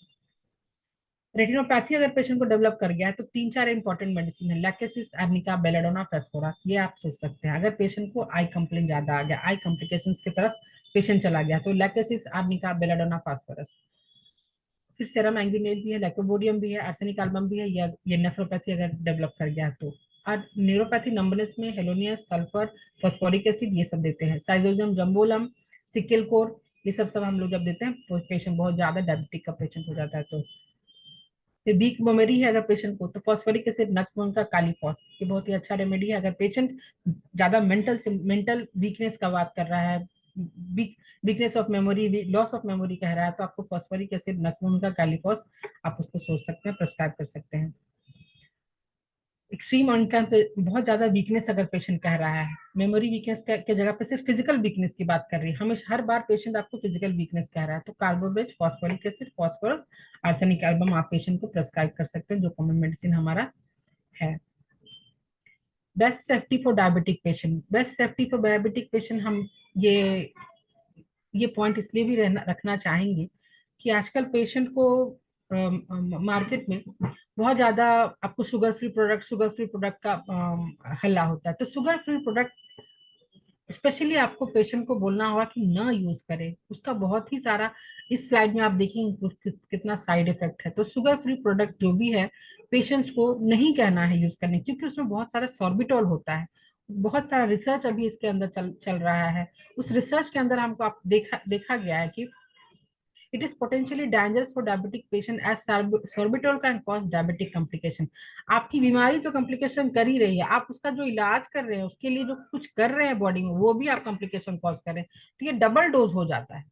रेटिनोपैथी अगर पेशेंट को डेवलप कर गया है तो 3-4 इंपॉर्टेंट मेडिसिन है, लैकेसिस, आर्निका, बेलेडोना, फेस्फोरस, ये आप सोच सकते हैं। अगर पेशेंट को आई कंप्लेन ज्यादा आ गया, आई कॉम्प्लिकेशंस की तरफ पेशेंट चला गया तो लैकेसिस, आर्निका, बेलेडोना, फास्फोरस। फिर सेरम एंगिनेल भी है, लैकोबोडियम भी है, आर्सेनिक एल्बम भी है, ये नेफ्रोपैथी अगर डेवलप कर गया तो। और न्यूरोपैथी नंबनेस में हेलोनियस, सल्फर, फास्फोरिक एसिड ये सब देते हैं, साइजोजम, जम्बोलम, सिकिल कोर, ये सब हम लोग जब देते हैं तो पेशेंट बहुत ज्यादा डायबिटिक का पेशेंट हो जाता है तो। फिर वीक मेमोरी है अगर पेशेंट को तो फॉस्फोरिक एसिड, नक्सबोन का कालीफॉस, ये बहुत ही अच्छा रेमेडी है अगर पेशेंट ज्यादा मेंटल वीकनेस का बात कर रहा है, weakness of memory, loss of memory कह रहा है, तो आपको फॉस्फोरिक एसिड मैक्सिमम का कैलिकॉस आप उसको सोच सकते हैं, प्रिस्क्राइब कर सकते हैं। एक्सट्रीम अनकैम पे बहुत ज्यादा वीकनेस अगर पेशेंट कह रहा है, मेमोरी वीकनेस के जगह पे सिर्फ फिजिकल वीकनेस की बात कर रही है, हमेशा हर बार पेशेंट आपको फिजिकल वीकनेस कह रहा है, तो carbo veg, phosphoric acid, phosphorus, arsenic album आप पेशेंट को प्रेस्क्राइब कर सकते हैं, जो कॉमन मेडिसिन हमारा है। Best safety for diabetic patient, best safety for diabetic patient, हम ये पॉइंट इसलिए भी रखना चाहेंगे कि आजकल पेशेंट को मार्केट में बहुत ज्यादा आपको शुगर फ्री प्रोडक्ट का हल्ला होता है, तो शुगर फ्री प्रोडक्ट स्पेशली आपको पेशेंट को बोलना होगा कि ना यूज करें, उसका बहुत ही सारा, इस स्लाइड में आप देखेंगे कितना साइड इफेक्ट है। तो शुगर फ्री प्रोडक्ट जो भी है पेशेंट्स को नहीं कहना है यूज करने, क्योंकि उसमें बहुत सारा सॉर्बिटॉल होता है। बहुत सारा रिसर्च अभी इसके अंदर चल रहा है। उस रिसर्च के अंदर हमको आप देखा गया है कि it is potentially dangerous for diabetic patient as sorbitol can cause diabetic complication। आपकी बीमारी तो कॉम्प्लिकेशन कर ही रही है, आप उसका जो इलाज कर रहे हैं, उसके लिए जो कुछ कर रहे हैं बॉडी में, वो भी आप कॉम्प्लिकेशन कॉज कर रहे हैं, तो ये डबल डोज हो जाता है,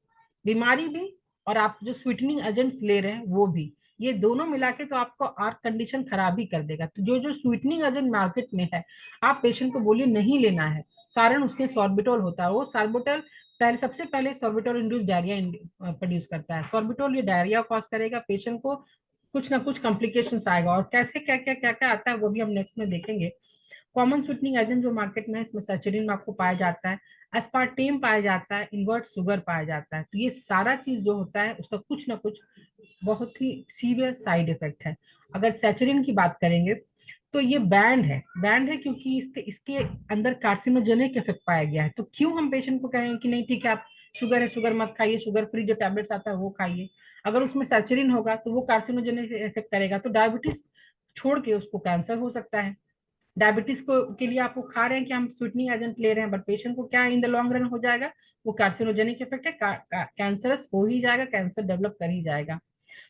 बीमारी भी और आप जो स्वीटनिंग एजेंट्स ले रहे हैं वो भी, ये दोनों मिला के तो आपको और कंडीशन खराब ही कर देगा। तो जो जो स्वीटनिंग एजेंट मार्केट में है, आप पेशेंट को बोलिए नहीं लेना है, कारण उसके सॉर्बिटोल होता है, वो सॉर्बिटोल सबसे पहले सॉर्बिटोल इंड्यूस डायरिया प्रोड्यूस करता है। सॉर्बिटोल ये डायरिया कॉज करेगा, पेशेंट को कुछ ना कुछ कॉम्प्लिकेशंस आएगा, और कैसे क्या क्या आता है वो भी हम नेक्स्ट में देखेंगे। कॉमन स्वीटनिंग एजेंट जो मार्केट में है, इसमें सैचुरिन आपको पाया जाता है, एस्पार्टेम पाया जाता है, इन्वर्ट शुगर पाया जाता है। तो ये सारा चीज जो होता है उसका कुछ ना कुछ बहुत ही सीवियर साइड इफेक्ट है। अगर सैचुरिन की बात करेंगे तो ये बैंड है क्योंकि इसके अंदर कार्सिनोजेनिक इफेक्ट पाया गया है। तो क्यों हम पेशेंट को कहें कि नहीं ठीक है, आप शुगर है, शुगर मत खाइए, शुगर फ्री जो टैबलेट्स आता है वो खाइए। अगर उसमें सैचुरिन होगा तो वो कार्सिनोजेनिक इफेक्ट करेगा, तो डायबिटीज छोड़ के उसको कैंसर हो सकता है। डायबिटीज को के लिए आपको खा रहे हैं कि हम स्वीटनिंग एजेंट ले रहे हैं, बट पेशेंट को क्या इन द लॉन्ग रन हो जाएगा, वो कार्सिनोजेनिक इफेक्ट है, कैंसरस हो ही जाएगा, कैंसर डेवलप कर ही जाएगा।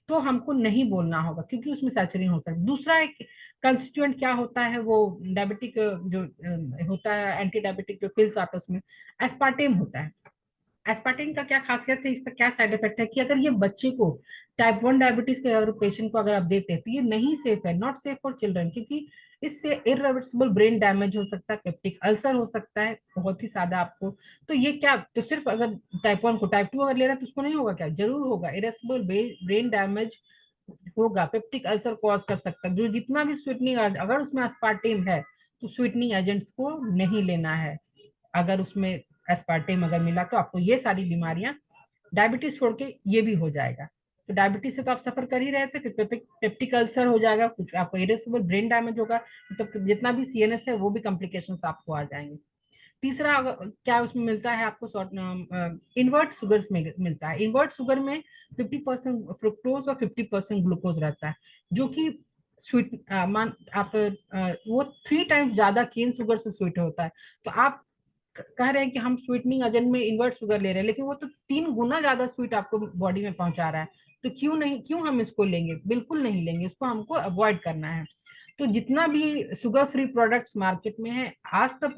तो हमको नहीं बोलना होगा क्योंकि उसमें सैचुरिन हो सकता है। दूसरा एक कंस्टिट्यूएंट क्या होता है, वो डायबिटिक जो होता है, एंटी डायबिटिक जो पिल्स आता है उसमें एस्पार्टेम होता है। एस्पार्टेम का क्या खासियत है, इसका क्या साइड इफेक्ट है कि अगर ये बच्चे को टाइप 1 डायबिटीज के अगर पेशेंट को अगर आप देते हैं तो ये नहीं सेफ है, नॉट सेफ फॉर चिल्ड्रन, क्योंकि इससे इरिवर्सिबल ब्रेन डैमेज हो सकता है, पेप्टिक अल्सर हो सकता है, बहुत ही सादा आपको। तो ये क्या, तो सिर्फ अगर टाइप 1 को, टाइप 2 अगर ले रहा है तो उसको नहीं होगा क्या, जरूर होगा, इरिवर्सिबल ब्रेन डैमेज होगा, पेप्टिक अल्सर कॉज कर सकता है। जो जितना भी स्वीटनिंग, अगर उसमें एस्पार्टेम है तो स्वीटनिंग एजेंट्स को नहीं लेना है। अगर उसमें एस्पार्टेम अगर मिला तो आपको ये सारी बीमारियां, डायबिटीज छोड़ के ये भी हो जाएगा। तो डायबिटीज से तो आप सफर कर ही रहे थे, फिर पेप्टिक अल्सर हो जाएगा, कुछ आपको इरिवर्सिबल ब्रेन डैमेज होगा, मतलब जितना भी सीएनएस है वो भी कॉम्प्लिकेशंस आपको आ जाएंगे। तीसरा क्या उसमें मिलता है आपको, इन्वर्ट शुगर में मिलता है। इन्वर्ट शुगर में 50% फ्रुक्टोज और 50% ग्लूकोज रहता है, जो कि स्वीट मान आप वो 3 टाइम्स ज्यादा केन शुगर से स्वीट होता है। तो आप कह रहे हैं कि हम स्वीटनिंग एजेंट में इन्वर्ट शुगर ले रहे हैं, लेकिन वो तो 3 गुना ज्यादा स्वीट आपको बॉडी में पहुंचा रहा है। तो क्यों हम इसको लेंगे, बिल्कुल नहीं लेंगे, इसको हमको अवॉइड करना है। तो जितना भी शुगर फ्री प्रोडक्ट्स मार्केट में है, आज तक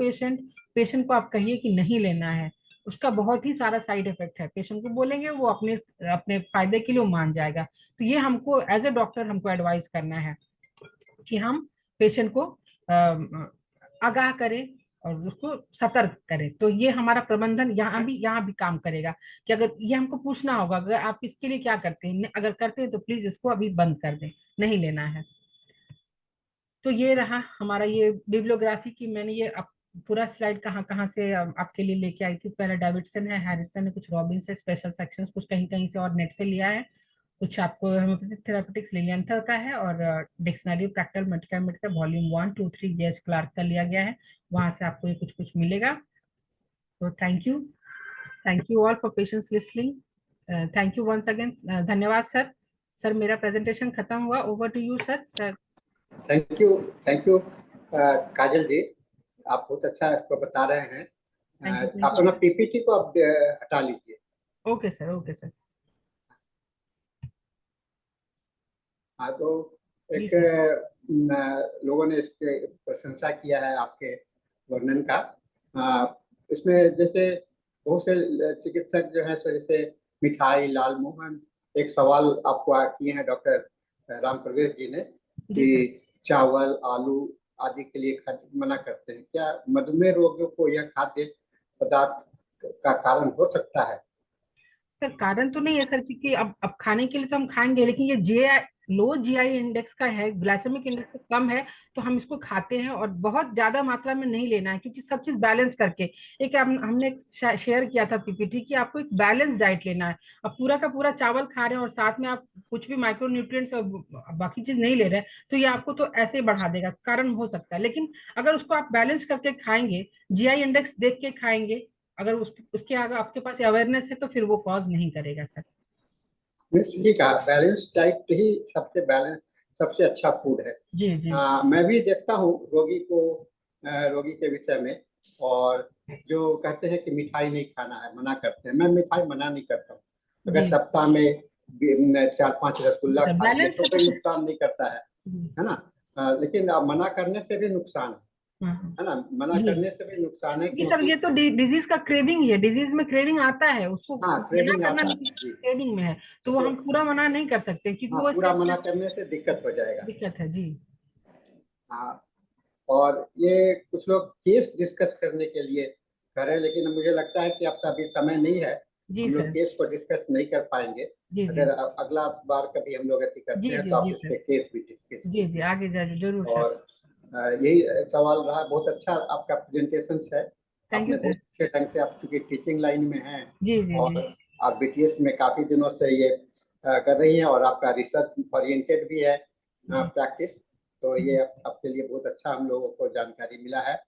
पेशेंट को आप कहिए कि नहीं लेना है, उसका बहुत ही सारा साइड इफेक्ट है। पेशेंट को बोलेंगे वो अपने अपने फायदे के लिए वो मान जाएगा। तो ये हमको एज ए डॉक्टर हमको एडवाइस करना है कि हम पेशेंट को आगाह करें और उसको सतर्क करें। तो ये हमारा प्रबंधन यहाँ भी काम करेगा कि अगर ये हमको पूछना होगा, अगर आप इसके लिए क्या करते हैं, अगर करते हैं तो प्लीज इसको अभी बंद कर दें, नहीं लेना है। तो ये रहा हमारा ये बिब्लियोग्राफी की, मैंने ये पूरा स्लाइड कहाँ कहाँ से आपके लिए लेके आई थी। पहले डेविडसन है, हैरिसन है, कुछ रॉबिन्स है, स्पेशल सेक्शंस कुछ कहीं कहीं से और नेट से लिया है, कुछ आपको होम्योपैथिक थेरापेटिक्स लिलियंथल का है, और dictionary practical medical medical volume 1 2 3 J H Clarke का लिया गया है, वहां से आपको ये कुछ कुछ मिलेगा। तो thank you all for patience listening, thank you once again, धन्यवाद सर। सर मेरा प्रेजेंटेशन खत्म हुआ, over to you sir. Thank you Kajal ji, आप बहुत अच्छा इसको बता रहे हैं। थैंक आप यू। अपना पीपीटी को आप हटा लीजिए। Okay sir, okay sir. हाँ, तो जी एक सर। लोगों ने इसके प्रशंसा किया है आपके वर्णन का। इसमें जैसे बहुत से चिकित्सक जो है, जैसे मिठाई, लाल मोहन, एक सवाल आपको किए हैं डॉक्टर राम प्रवेश जी ने जी सर। कि चावल, आलू आदि के लिए मना करते हैं। क्या मधुमेह रोगियों को यह खाद्य पदार्थ का कारण हो सकता है? सर कारण तो नहीं है सर, क्योंकि अब खाने के लिए तो हम खाएंगे, लेकिन ये जीआई, लो जीआई इंडेक्स का है, ग्लाइसेमिक इंडेक्स कम है, तो हम इसको खाते हैं, और बहुत ज्यादा मात्रा में नहीं लेना है, क्योंकि सब चीज बैलेंस करके। एक हमने शेयर किया था पीपीटी कि आपको एक बैलेंस डाइट लेना है। अब पूरा का पूरा चावल खा रहे हैं और साथ में आप कुछ भी माइक्रो न्यूट्रिएंट्स और बाकी चीज नहीं ले रहे हैं, तो ये आपको तो ऐसे ही बढ़ा देगा, कारण हो सकता है। लेकिन अगर उसको आप बैलेंस करके खाएंगे, जीआई इंडेक्स देख के खाएंगे, अगर उसके आगे आपके पास अवेयरनेस है, तो फिर वो कॉज नहीं करेगा सर। सही कहा, बैलेंस डाइट ही सबसे अच्छा फूड है। जी जी। मैं भी देखता हूँ रोगी के विषय में, और जो कहते हैं कि मिठाई नहीं खाना है, मना करते हैं। मैं मिठाई मना नहीं करता हूँ। अगर जी सप्ताह में 4-5 रसगुल्ला सर, खा लिए बैलेंस तो है तो कोई फिर। नुकसान नहीं करता है ना? लेकिन मना करने से भी नुकसान हाँ हाँ। है ना? मना जी, करने से भी नुकसान है, क्योंकि सर ये क्योंकि तो डिजीज का क्रेविंग ही है, डिजीज में क्रेविंग आता है, उसको हाँ, मना क्रेविंग करना आता नहीं, है जी। क्रेविंग में है, तो वो तो हम पूरा मना नहीं कर सकते, क्योंकि हाँ, वो पूरा फिर मना करने से दिक्कत हो जाएगा। दिक्कत है जी। हाँ, और ये कुछ लोग केस डिस्कस करने के लिए कर रहे हैं, लेकिन मुझे लगता है कि आपका अभी समय नहीं है। जी हम लोग सर। केस को डिस्कस नहीं कर पाएंगे। जी जी। अगर अगला बार कभी हम लोग ऐसी करते जी हैं जी तो आप जी उस सर। पर केस भी डिस्कस जी जी, कीजिए। आगे जाइए जरूर सर। और यही सवाल रहा। बहुत अच्छा आपका प्रेजेंटेशन है। थैंक यू आपने सर। बहुत अच्छे ढंग से, आप चूंकि टीचिंग लाइन में हैं जी जी जी। और आप बीटीएस में काफी दिनों से ये कर रही हैं, और आपका रिसर्च ओरिएंटेड भी है जी प्रैक्टिस, तो ये जी आपके लिए बहुत अच्छा हम लोगों को जानकारी मिला है।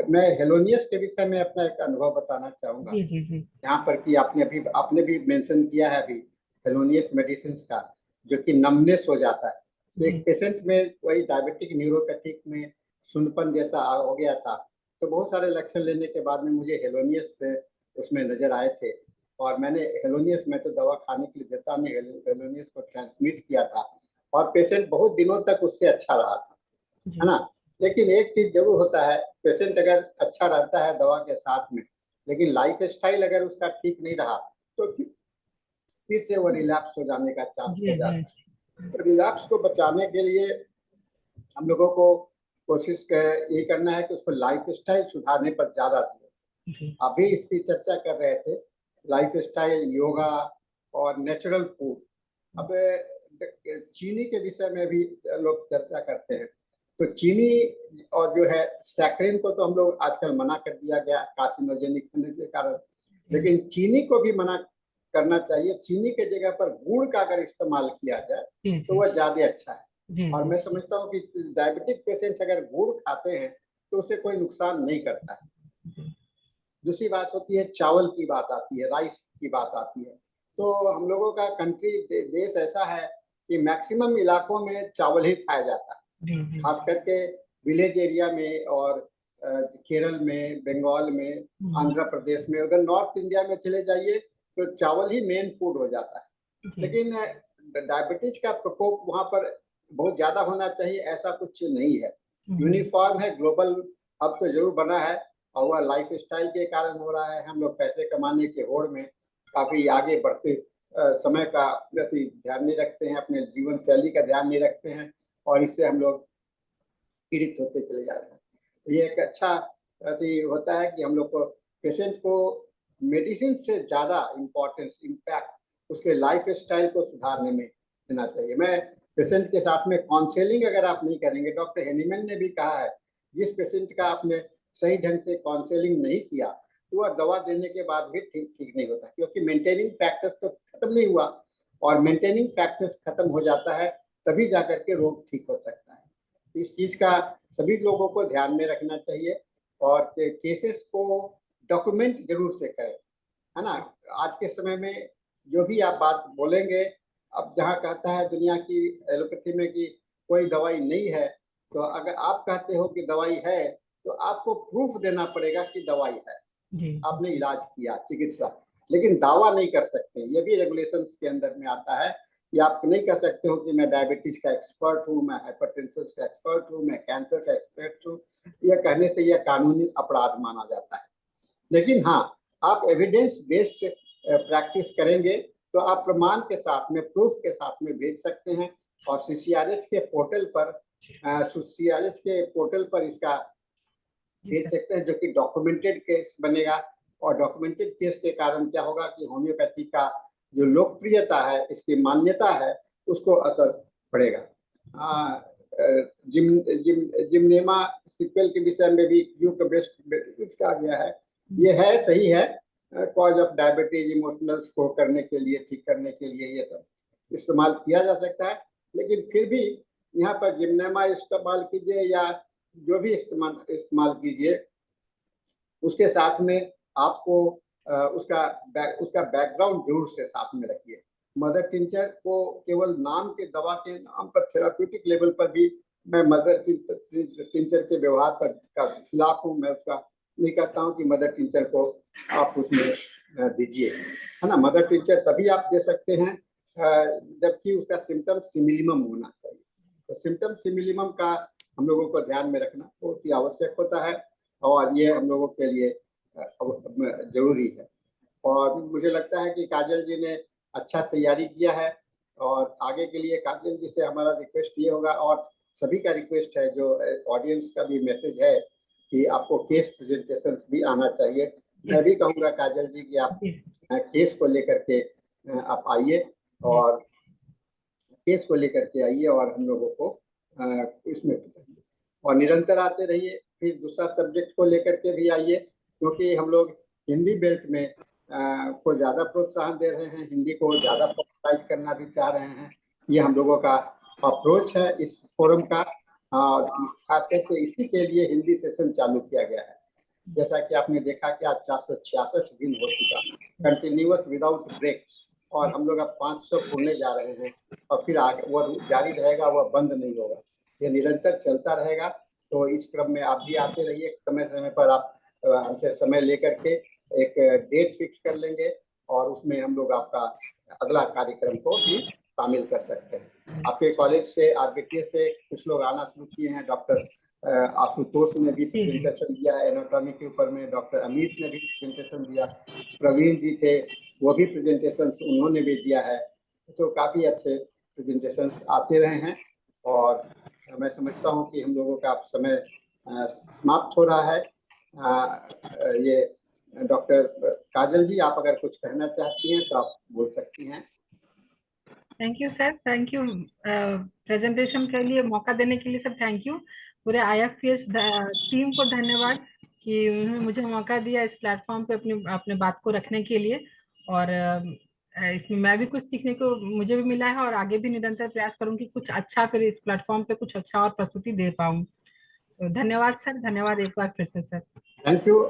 मैं हेलोनियस के विषय में अपना एक अनुभव बताना चाहूंगा। जी जी जी। यहाँ पर कि आपने भी मेंशन किया है अभी हेलोनियस मेडिसिन का, जो कि नमनेस हो जाता है। तो एक जी पेशेंट में वही डायबिटिक न्यूरोपैथिक में सुनपन जैसा हो गया था। तो बहुत सारे लक्षण लेने के बाद में मुझे हेलोनियस से उसमें नजर आए थे, और मैंने हेलोनियस, मैं तो दवा खाने के लिए देता नहीं, हेलोनियस को ट्रांसमिट किया था, और पेशेंट बहुत दिनों तक उससे अच्छा रहा था, है जी ना? लेकिन एक चीज जरूर होता है, पेशेंट अगर अच्छा रहता है दवा के साथ में, लेकिन लाइफ स्टाइल अगर उसका ठीक नहीं रहा, तो फिर से वो रिलैप्स हो जाने का चांस जी हो जी। जाता है। तो रिलैप्स को बचाने के लिए हम लोगों को ये करना है कि उसको लाइफ स्टाइल सुधारने पर ज्यादा दिए। जी अभी इसकी चर्चा कर रहे थे, लाइफ स्टाइल, योगा और नेचुरल फूड। अब चीनी के विषय में भी लोग चर्चा करते हैं। तो चीनी और जो है सैकरिन को तो हम लोग आजकल मना कर दिया गया कार्सिनोजेनिक होने के कारण, लेकिन चीनी को भी मना करना चाहिए। चीनी के जगह पर गुड़ का अगर इस्तेमाल किया जाए जी तो जी वह ज्यादा अच्छा है। जी और जी। मैं समझता हूँ कि डायबिटिक पेशेंट्स अगर गुड़ खाते हैं तो उसे कोई नुकसान नहीं करता है। दूसरी बात होती है, चावल की बात आती है, राइस की बात आती है। तो हम लोगों का देश ऐसा है कि मैक्सिमम इलाकों में चावल ही खाया जाता है, जी जी। खास करके विलेज एरिया में, और केरल में, बंगाल में, आंध्र प्रदेश में, उधर नॉर्थ इंडिया में चले जाइए तो चावल ही मेन फूड हो जाता है। जी लेकिन डायबिटीज का प्रकोप वहां पर बहुत ज्यादा होना चाहिए, ऐसा कुछ नहीं है। यूनिफॉर्म है, ग्लोबल हब तो जरूर बना है, और वह लाइफ स्टाइल के कारण हो रहा है। हम लोग पैसे कमाने के होड़ में काफी आगे बढ़ते समय का प्रति ध्यान नहीं रखते हैं, अपने जीवन शैली का ध्यान नहीं रखते हैं, और इससे हम लोग पीड़ित होते चले जा रहे हैं। तो ये एक अच्छा होता है कि हम लोग को, पेशेंट को मेडिसिन से ज्यादा इम्पोर्टेंस, इम्पैक्ट उसके लाइफ स्टाइल को सुधारने में देना चाहिए। मैं पेशेंट के साथ में काउंसलिंग अगर आप नहीं करेंगे, डॉक्टर हेनीमैन ने भी कहा है, जिस पेशेंट का आपने सही ढंग से काउंसलिंग नहीं किया तो वह दवा देने के बाद भी ठीक ठीक नहीं होता, क्योंकि मेंटेनिंग फैक्टर्स तो खत्म नहीं हुआ, और मेंटेनिंग फैक्टर्स खत्म हो जाता है तभी जाकर के रोग ठीक हो सकता है। इस चीज का सभी लोगों को ध्यान में रखना चाहिए, और केसेस को डॉक्यूमेंट जरूर से करें, है ना? आज के समय में जो भी आप बात बोलेंगे, अब जहाँ कहता है दुनिया की एलोपैथी में कि कोई दवाई नहीं है, तो अगर आप कहते हो कि दवाई है तो आपको प्रूफ देना पड़ेगा कि दवाई है, जी आपने इलाज किया, चिकित्सा। लेकिन दावा नहीं कर सकते, ये भी रेगुलेशंस के अंदर में आता है कि आप नहीं कह सकते हो कि मैं डायबिटीज का एक्सपर्ट हूँ, मैं हाइपरटेंशन का एक्सपर्ट हूँ, मैं कैंसर का एक्सपर्ट हूँ। यह कहने से यह कानूनी अपराध माना जाता है। लेकिन हाँ, आप एविडेंस बेस्ड प्रैक्टिस करेंगे तो आप प्रमाण के साथ में, प्रूफ के साथ में भेज सकते हैं। और सीसीआरएच के पोर्टल पर इसका भेज सकते हैं, जो कि डॉक्यूमेंटेड केस बनेगा। और डॉक्यूमेंटेड केस के कारण क्या होगा कि होम्योपैथी का जो लोकप्रियता है, इसकी मान्यता है, उसको असर पड़ेगा। जिम्नेमा सीक्वल के विषय में भी क्यू का बेस्ट कहा गया है। ये है, सही है, कॉज ऑफ डायबिटीज, इमोशनल्स को करने के लिए, ठीक करने के लिए ये सब इस्तेमाल किया जा सकता है। लेकिन फिर भी यहाँ पर जिम्नेमा इस्तेमाल कीजिए या जो भी इस्तेमाल कीजिए, उसके साथ में आपको उसका बैकग्राउंड जरूर से साथ में रखिए। मदर टिंचर को केवल नाम के, दवा के नाम पर, थेराप्यूटिक लेवल पर भी मैं मदर टिंचर के व्यवहार पर का खिलाफ हूँ। मैं उसका नहीं कहता हूँ कि मदर टिंचर को आप उसमें दीजिए, है ना। मदर टिंचर तभी आप दे सकते हैं जबकि उसका सिम्टम सिमिलिमम होना चाहिए। तो सिम्टम सिमिलिमम का हम लोगों को ध्यान में रखना बहुत ही आवश्यक होता है, और ये हम लोगों के लिए जरूरी है। और मुझे लगता है कि काजल जी ने अच्छा तैयारी किया है, और आगे के लिए काजल जी से हमारा रिक्वेस्ट ये होगा, और सभी का रिक्वेस्ट है, जो ऑडियंस का भी मैसेज है, कि आपको केस प्रेजेंटेशन भी आना चाहिए। मैं भी कहूँगा काजल जी कि आप केस को लेकर के आप आइए, और केस को लेकर के आइए, और हम लोगों को इसमें बताइए, और निरंतर आते रहिए। फिर दूसरा सब्जेक्ट को लेकर के भी आइए, क्योंकि हम लोग हिंदी बेल्ट में को ज़्यादा प्रोत्साहन दे रहे हैं, हिंदी को ज़्यादा पॉपुलराइज करना भी चाह रहे हैं। ये हम लोगों का अप्रोच है इस फोरम का, और खास करके इसी के लिए हिंदी सेशन चालू किया गया है। जैसा कि आपने देखा कि आज 466 दिन हो चुका, कंटिन्यूअस विदाउट ब्रेक, और हम लोग अब 500 पूरने जा रहे हैं, और फिर आगे वह जारी रहेगा, वह बंद नहीं होगा, ये निरंतर चलता रहेगा। तो इस क्रम में आप भी आते रहिए, समय समय पर आप हमसे समय लेकर के एक डेट फिक्स कर लेंगे, और उसमें हम लोग आपका अगला कार्यक्रम को भी शामिल कर सकते हैं। आपके कॉलेज से, आरबीटीएस से कुछ लोग आना शुरू किए हैं। डॉक्टर आशुतोष ने भी प्रेजेंटेशन दिया है एनाटॉमी के ऊपर में, डॉक्टर अमित ने भी प्रेजेंटेशन दिया, प्रवीण जी थे, वो भी प्रेजेंटेशन उन्होंने भी दिया है। तो काफ़ी अच्छे प्रेजेंटेशन आते रहे हैं, और मैं समझता हूँ कि हम लोगों का समय समाप्त हो रहा है। ये डॉक्टर काजल जी, आप अगर कुछ कहना चाहती हैं तो आप बोल सकती हैं। Thank you sir, thank you presentation के लिए, मौका देने के लिए सर, थैंक यू। पूरे IFPS टीम को धन्यवाद कि उन्होंने मुझे मौका दिया इस प्लेटफॉर्म पे अपने बात को रखने के लिए। और इसमें मैं भी कुछ सीखने को मुझे भी मिला है, और आगे भी निरंतर प्रयास करूंगी कुछ अच्छा, फिर इस प्लेटफॉर्म पे कुछ अच्छा और प्रस्तुति दे पाऊँ। तो धन्यवाद सर, धन्यवाद एक बार फिर से सर। Thank you.